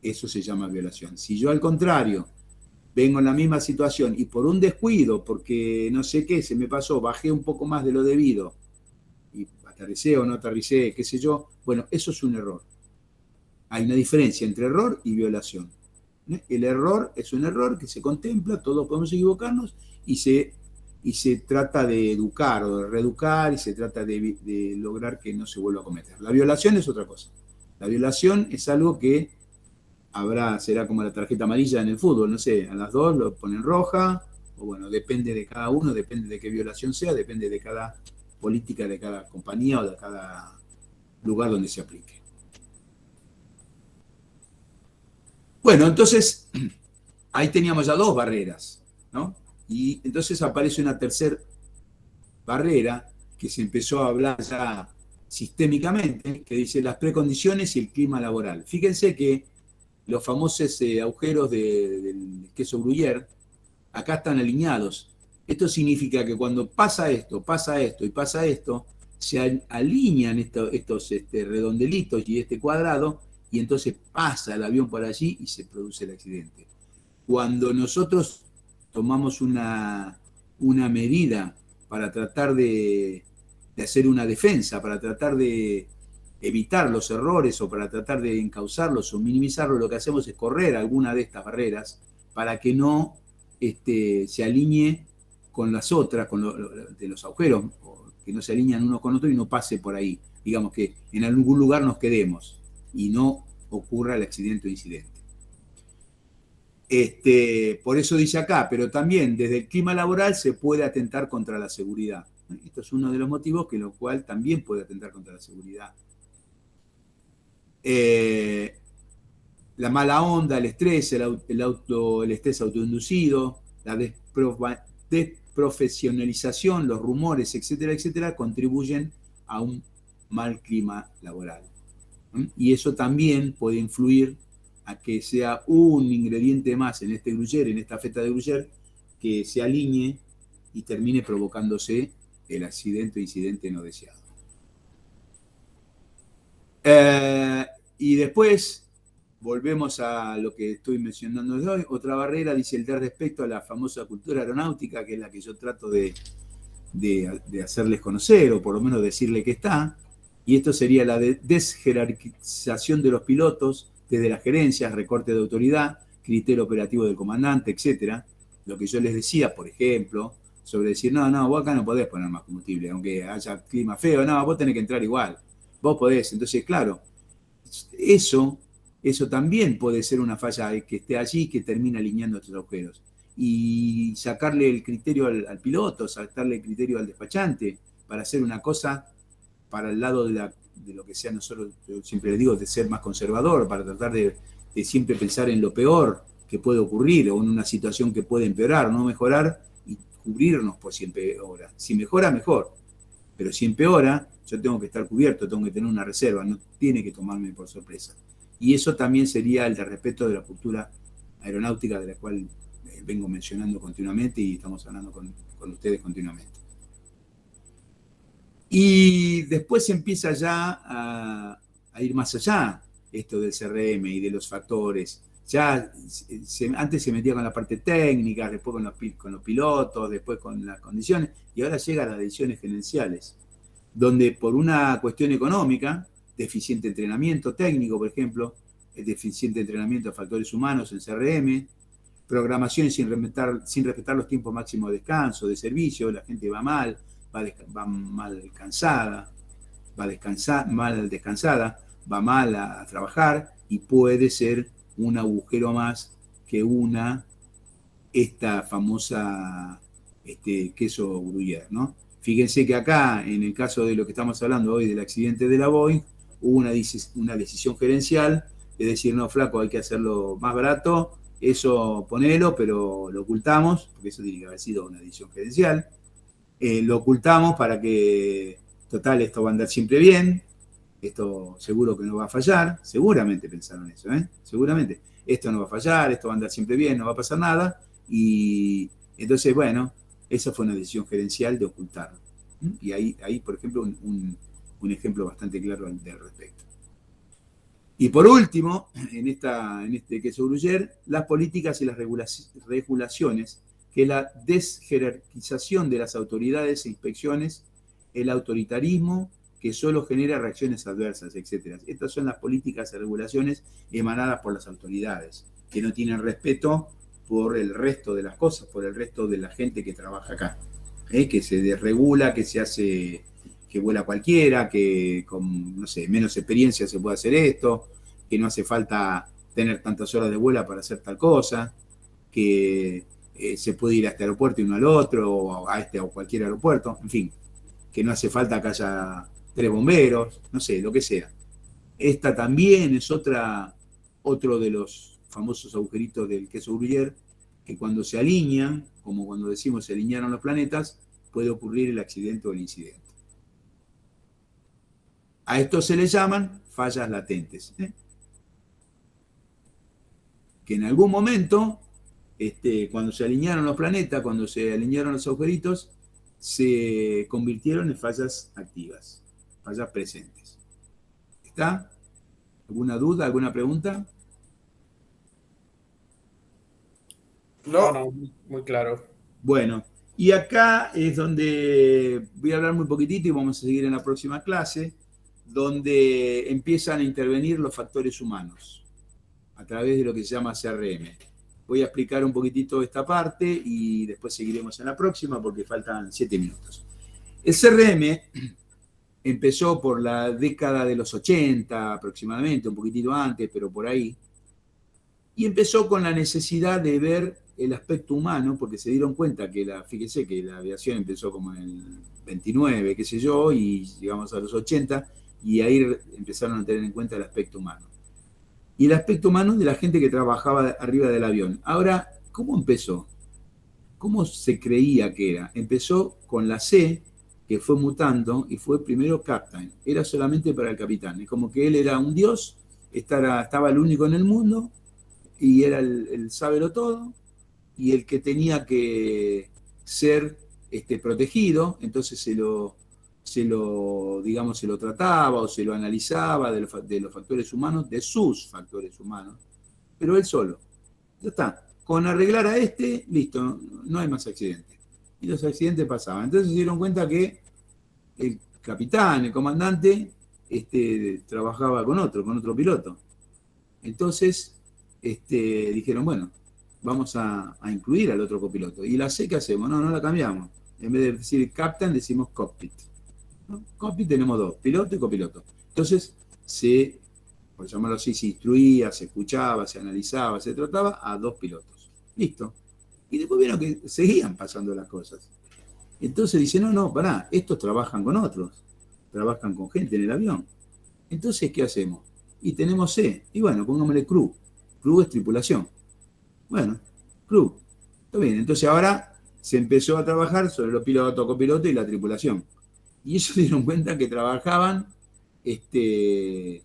Eso se llama violación. Si yo al contrario vengo en la misma situación y por un descuido, porque no sé qué, se me pasó, bajé un poco más de lo debido, y aterricé o no aterricé, qué sé yo, bueno, eso es un error. Hay una diferencia entre error y violación. El error es un error que se contempla, todos podemos equivocarnos, y se trata de educar o de reeducar, y se trata de lograr que no se vuelva a cometer. La violación es otra cosa. La violación es algo que será como la tarjeta amarilla en el fútbol, no sé, a las 2 lo ponen roja, o bueno, depende de cada uno, depende de qué violación sea, depende de cada política de cada compañía o de cada lugar donde se aplique. Bueno, entonces, ahí teníamos ya 2 barreras, ¿no? Y entonces aparece una tercera barrera que se empezó a hablar ya sistémicamente, que dice las precondiciones y el clima laboral. Fíjense que los famosos agujeros del queso Gruyère acá están alineados. Esto significa que cuando pasa esto y pasa esto, se alinean estos redondelitos y este cuadrado, y entonces pasa el avión por allí y se produce el accidente. Cuando nosotros tomamos una medida para tratar de hacer una defensa, para tratar de evitar los errores o para tratar de encauzarlos o minimizarlos, lo que hacemos es correr alguna de estas barreras para que no se alinee con las otras, de los agujeros, que no se alinean uno con otro y no pase por ahí. Digamos que en algún lugar nos quedemos y no ocurra el accidente o incidente. Por eso dice acá, pero también desde el clima laboral se puede atentar contra la seguridad. Esto es uno de los motivos que lo cual también puede atentar contra la seguridad. La mala onda, el estrés, el estrés autoinducido, la desprofesionalización, los rumores, etcétera, etcétera, contribuyen a un mal clima laboral. Y eso también puede influir a que sea un ingrediente más en este Gruyère, en esta feta de Gruyère, que se alinee y termine provocándose el accidente o incidente no deseado. Y después volvemos a lo que estoy mencionando de hoy. Otra barrera, dice el de respecto a la famosa cultura aeronáutica, que es la que yo trato de hacerles conocer, o por lo menos decirle que está. Y esto sería la desjerarquización de los pilotos desde las gerencias, recorte de autoridad, criterio operativo del comandante, etc. Lo que yo les decía, por ejemplo, sobre decir, no, vos acá no podés poner más combustible, aunque haya clima feo, no, vos tenés que entrar igual, vos podés. Entonces, claro, eso también puede ser una falla que esté allí, que termina alineando estos agujeros. Y sacarle el criterio al piloto, sacarle el criterio al despachante, para hacer una cosa para el lado de lo que sea nosotros, yo siempre les digo, de ser más conservador, para tratar de siempre pensar en lo peor que puede ocurrir o en una situación que puede empeorar, no mejorar y cubrirnos por si empeora. Si mejora, mejor. Pero si empeora, yo tengo que estar cubierto, tengo que tener una reserva, no tiene que tomarme por sorpresa. Y eso también sería el de respeto de la cultura aeronáutica, de la cual vengo mencionando continuamente y estamos hablando con ustedes continuamente. Y después se empieza ya a ir más allá esto del CRM y de los factores. Ya antes se metía con la parte técnica, después con los pilotos, después con las condiciones, y ahora llega a las decisiones gerenciales, donde por una cuestión económica, deficiente entrenamiento técnico, por ejemplo, deficiente entrenamiento de factores humanos en CRM, programaciones sin respetar los tiempos máximos de descanso, de servicio, la gente va mal, va mal descansada, va mal a trabajar, y puede ser un agujero más que esta famosa queso Gruyère, ¿no? Fíjense que acá, en el caso de lo que estamos hablando hoy del accidente de la Boeing, hubo una decisión gerencial de decir, no, flaco, hay que hacerlo más barato, eso ponelo, pero lo ocultamos, porque eso tiene que haber sido una decisión gerencial. Lo ocultamos para que, total, esto va a andar siempre bien, esto seguro que no va a fallar, seguramente pensaron eso, seguramente, esto no va a fallar, esto va a andar siempre bien, no va a pasar nada, y entonces, bueno, esa fue una decisión gerencial de ocultarlo. Y ahí por ejemplo, un ejemplo bastante claro al respecto. Y por último, en este queso Gruyère, las políticas y las regulaciones, que es la desjerarquización de las autoridades e inspecciones, el autoritarismo, que solo genera reacciones adversas, etc. Estas son las políticas y regulaciones emanadas por las autoridades, que no tienen respeto por el resto de las cosas, por el resto de la gente que trabaja acá. Que se desregula, que se hace, que vuela cualquiera, que con, no sé, menos experiencia se puede hacer esto, que no hace falta tener tantas horas de vuelo para hacer tal cosa, que se puede ir a este aeropuerto y uno al otro, o a este o cualquier aeropuerto, en fin, que no hace falta que haya 3 bomberos, no sé, lo que sea. Esta también es otro de los famosos agujeritos del queso Gruyère, que cuando se alinean, como cuando decimos se alinearon los planetas, puede ocurrir el accidente o el incidente. A esto se le llaman fallas latentes. Que en algún momento, cuando se alinearon los planetas, cuando se alinearon los agujeritos, se convirtieron en fallas activas, fallas presentes. ¿Está? ¿Alguna duda, alguna pregunta? No, muy claro. Bueno, y acá es donde voy a hablar muy poquitito y vamos a seguir en la próxima clase, donde empiezan a intervenir los factores humanos a través de lo que se llama CRM. Voy a explicar un poquitito esta parte y después seguiremos en la próxima porque faltan 7 minutos. El CRM empezó por la década de los 80 aproximadamente, un poquitito antes, pero por ahí, y empezó con la necesidad de ver el aspecto humano, porque se dieron cuenta que fíjese que la aviación empezó como en el 29, qué sé yo, y llegamos a los 80, y ahí empezaron a tener en cuenta el aspecto humano. Y el aspecto humano de la gente que trabajaba arriba del avión. Ahora, ¿cómo empezó? ¿Cómo se creía que era? Empezó con la C, que fue mutando, y fue primero Captain. Era solamente para el capitán. Es como que él era un dios, estaba el único en el mundo, y era el sábelo todo, y el que tenía que ser protegido, entonces se lo trataba o se lo analizaba de los factores humanos, de sus factores humanos, pero él solo. Ya está. Con arreglar a listo, no hay más accidentes. Y los accidentes pasaban. Entonces se dieron cuenta que el capitán, el comandante, trabajaba con otro piloto. Entonces dijeron, bueno, vamos a incluir al otro copiloto. ¿Y la C qué hacemos? No la cambiamos. En vez de decir captain, decimos cockpit. ¿No? Cockpit tenemos 2, piloto y copiloto. Entonces, por llamarlo así, se instruía, se escuchaba, se analizaba, se trataba a 2 pilotos. Listo. Y después vieron que seguían pasando las cosas. Entonces dicen, no, pará, estos trabajan con otros. Trabajan con gente en el avión. Entonces, ¿qué hacemos? Y tenemos C. Y bueno, pongámosle crew. Crew es tripulación. Bueno, crew. Está bien. Entonces ahora se empezó a trabajar sobre los pilotos, copilotos y la tripulación. Y ellos se dieron cuenta que trabajaban en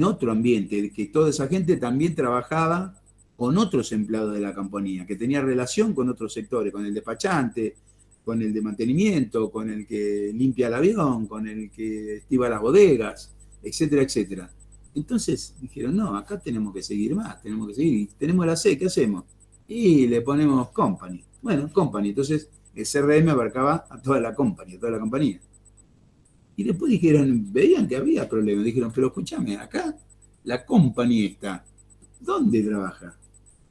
otro ambiente, que toda esa gente también trabajaba con otros empleados de la compañía, que tenía relación con otros sectores, con el despachante, con el de mantenimiento, con el que limpia el avión, con el que estiva las bodegas, etcétera, etcétera. Entonces dijeron, no, acá tenemos que seguir más, tenemos que seguir. Tenemos la C, ¿qué hacemos? Y le ponemos company. Bueno, company. Entonces el CRM abarcaba a toda la compañía, Y después dijeron, veían que había problemas. Dijeron, pero escúchame, acá la compañía está. ¿Dónde trabaja?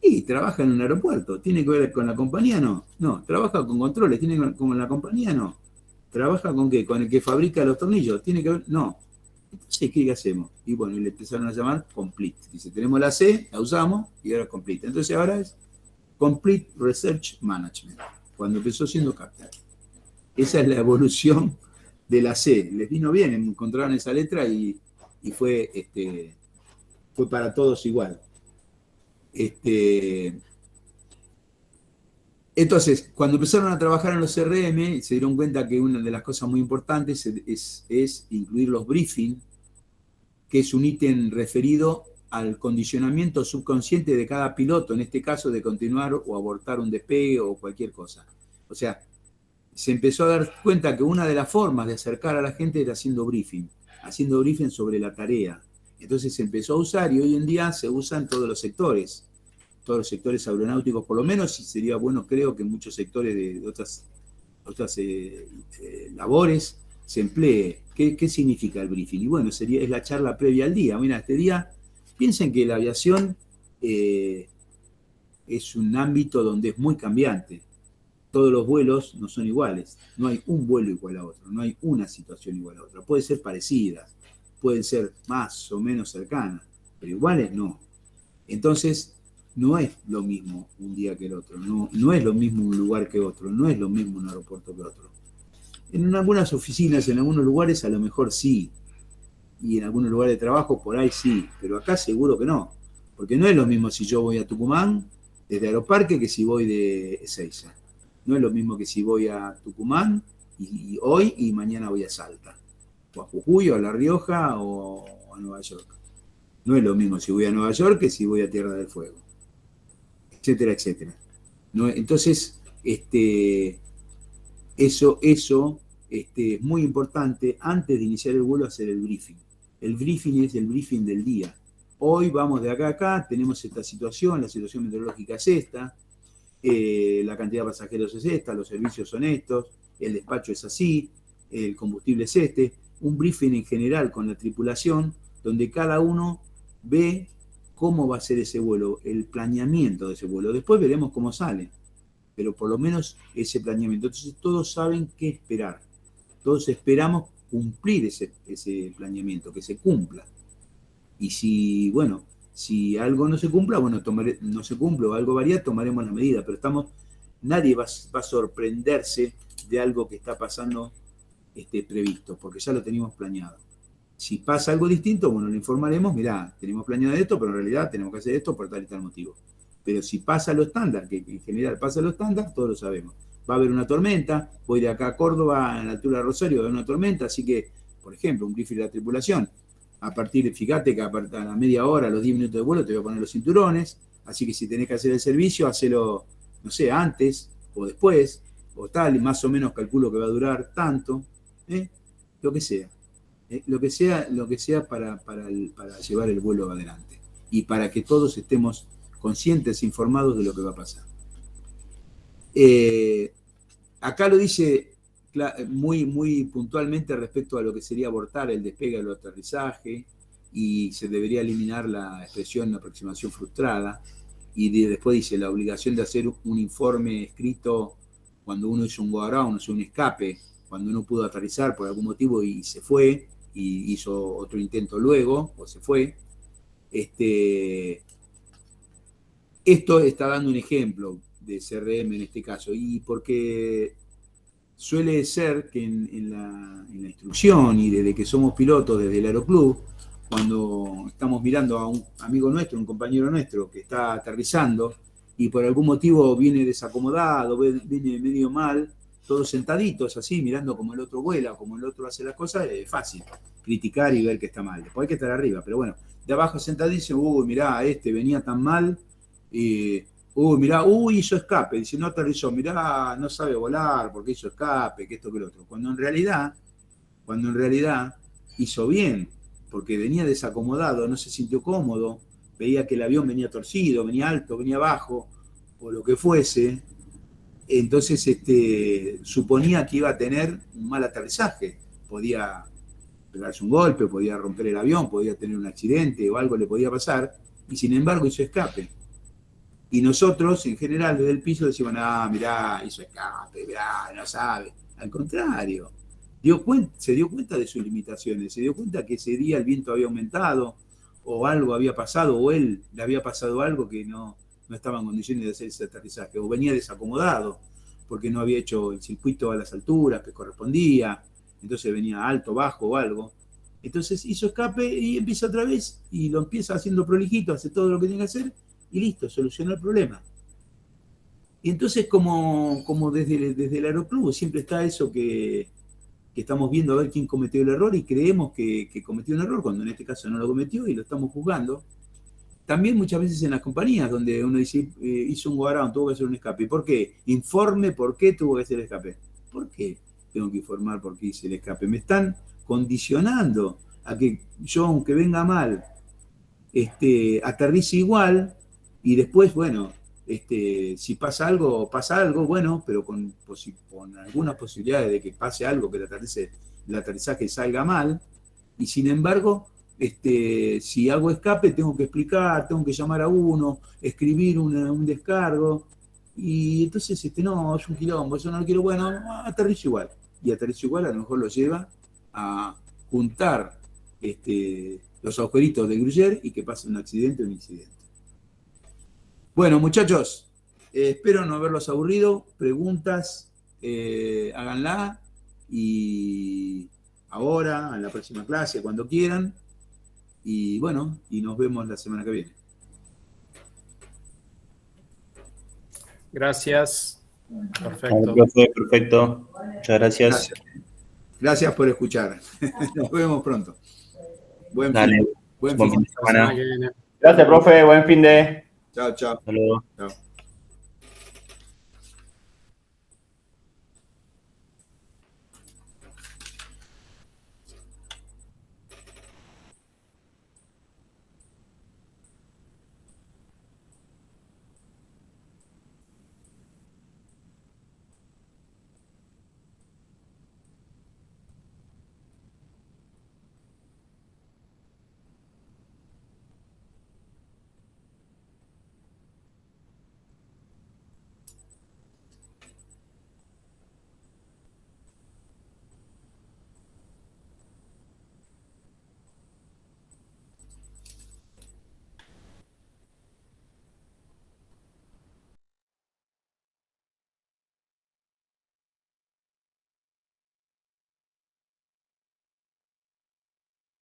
Y trabaja en un aeropuerto. ¿Tiene que ver con la compañía? No. No. ¿Trabaja con controles? ¿Tiene que ver con la compañía? No. ¿Trabaja con qué? ¿Con el que fabrica los tornillos? ¿Tiene que ver? No. Entonces, ¿qué hacemos? Y bueno, le empezaron a llamar Complete. Dice, tenemos la C, la usamos, y ahora es Complete. Entonces ahora es Complete Research Management, cuando empezó siendo Captain. Esa es la evolución de la C. Les vino bien, encontraron esa letra y fue para todos igual. Entonces, cuando empezaron a trabajar en los CRM, se dieron cuenta que una de las cosas muy importantes es incluir los briefings, que es un ítem referido al condicionamiento subconsciente de cada piloto, en este caso de continuar o abortar un despegue o cualquier cosa. O sea, se empezó a dar cuenta que una de las formas de acercar a la gente era haciendo briefing sobre la tarea. Entonces se empezó a usar y hoy en día se usa en todos los sectores aeronáuticos por lo menos, y sería bueno, creo que en muchos sectores de otras labores se emplee. ¿Qué significa el briefing? Y bueno, es la charla previa al día. Mira, este día, piensen que la aviación es un ámbito donde es muy cambiante. Todos los vuelos no son iguales, no hay un vuelo igual a otro, no hay una situación igual a otra. Puede ser parecida, pueden ser más o menos cercanas, pero iguales no. Entonces, no es lo mismo un día que el otro, no es lo mismo un lugar que otro, no es lo mismo un aeropuerto que otro. En algunas oficinas, en algunos lugares a lo mejor sí, y en algunos lugares de trabajo por ahí sí, pero acá seguro que no, porque no es lo mismo si yo voy a Tucumán desde Aeroparque que si voy de Ezeiza. No es lo mismo que si voy a Tucumán y hoy y mañana voy a Salta, o a Jujuy, o a La Rioja, o a Nueva York. No es lo mismo si voy a Nueva York que si voy a Tierra del Fuego, etcétera, etcétera. ¿No? Entonces, eso es muy importante antes de iniciar el vuelo hacer el briefing. El briefing es el briefing del día. Hoy vamos de acá a acá, tenemos esta situación, la situación meteorológica es esta, la cantidad de pasajeros es esta, los servicios son estos, el despacho es así, el combustible es este. Un briefing en general con la tripulación, donde cada uno ve cómo va a ser ese vuelo, el planeamiento de ese vuelo. Después veremos cómo sale, pero por lo menos ese planeamiento. Entonces todos saben qué esperar. Todos esperamos cumplir ese planeamiento, que se cumpla. Y si algo no se cumpla, no se cumple o algo varía, tomaremos la medida. Pero nadie va a sorprenderse de algo que está pasando previsto, porque ya lo teníamos planeado. Si pasa algo distinto, lo informaremos, mirá, tenemos planeado esto, pero en realidad tenemos que hacer esto por tal y tal motivo. Pero si pasa lo estándar, que en general pasa lo estándar, todos lo sabemos. Va a haber una tormenta, voy de acá a Córdoba, a la altura de Rosario, va a haber una tormenta, así que, por ejemplo, un briefing de la tripulación, fíjate que a la media hora, a los 10 minutos de vuelo, te voy a poner los cinturones, así que si tenés que hacer el servicio, hacelo, no sé, antes o después, o tal, y más o menos calculo que va a durar tanto, lo que sea. Lo que sea para llevar el vuelo adelante y para que todos estemos conscientes e informados de lo que va a pasar. Acá lo dice muy puntualmente respecto a lo que sería abortar el despegue o el aterrizaje, y se debería eliminar la expresión aproximación frustrada, y después dice la obligación de hacer un informe escrito cuando uno hizo un go around, un escape, cuando uno pudo aterrizar por algún motivo y se fue, y hizo otro intento luego, o se fue. Esto está dando un ejemplo de CRM en este caso, y porque suele ser que en la instrucción, y desde que somos pilotos, desde el aeroclub, cuando estamos mirando a un amigo nuestro, un compañero nuestro que está aterrizando, y por algún motivo viene desacomodado, viene medio mal, todos sentaditos así, mirando como el otro vuela, como el otro hace las cosas, es fácil criticar y ver que está mal. Después hay que estar arriba, pero bueno, de abajo sentadito, mirá, venía tan mal, mirá, hizo escape, dice, no aterrizó, mirá, no sabe volar porque hizo escape, que esto, que lo otro. Cuando en realidad hizo bien, porque venía desacomodado, no se sintió cómodo, veía que el avión venía torcido, venía alto, venía bajo, o lo que fuese. Entonces suponía que iba a tener un mal aterrizaje, podía pegarse un golpe, podía romper el avión, podía tener un accidente o algo le podía pasar, y sin embargo hizo escape. Y nosotros, en general, desde el piso decimos, mirá, hizo escape, mirá, no sabe. Al contrario, se dio cuenta de sus limitaciones, se dio cuenta que ese día el viento había aumentado, o algo había pasado, o él le había pasado algo que no estaba en condiciones de hacer ese aterrizaje, o venía desacomodado, porque no había hecho el circuito a las alturas que correspondía, entonces venía alto, bajo o algo. Entonces hizo escape y empieza otra vez, y lo empieza haciendo prolijito, hace todo lo que tiene que hacer, y listo, solucionó el problema. Y entonces como desde el aeroclub siempre está eso que estamos viendo a ver quién cometió el error, y creemos que cometió un error, cuando en este caso no lo cometió y lo estamos juzgando. También muchas veces en las compañías, donde uno dice, hizo un go around, tuvo que hacer un escape. ¿Por qué? Informe por qué tuvo que hacer el escape. ¿por qué tengo que informar por qué hice el escape? Me están condicionando a que yo, aunque venga mal, aterrice igual y después, bueno, si pasa algo, bueno, pero con algunas posibilidades de que pase algo, que el aterrizaje salga mal, y sin embargo, si hago escape, tengo que explicar, tengo que llamar a uno, escribir un descargo, y entonces, no, es un quilombo, yo no lo quiero, bueno, aterrizo igual. Y aterrizo igual a lo mejor lo lleva a juntar los agujeritos de Gruyère y que pase un accidente o un incidente. Bueno, muchachos, espero no haberlos aburrido. Preguntas, háganla, y ahora, en la próxima clase, cuando quieran. Y bueno, y nos vemos la semana que viene. Gracias. Perfecto. Vale, profe, perfecto. Muchas gracias. Gracias por escuchar. Nos vemos pronto. Buen Dale. fin. Buen Buen fin. fin de semana. que viene. Gracias, profe. Buen fin de. Chao, chao. Hasta luego. Chao.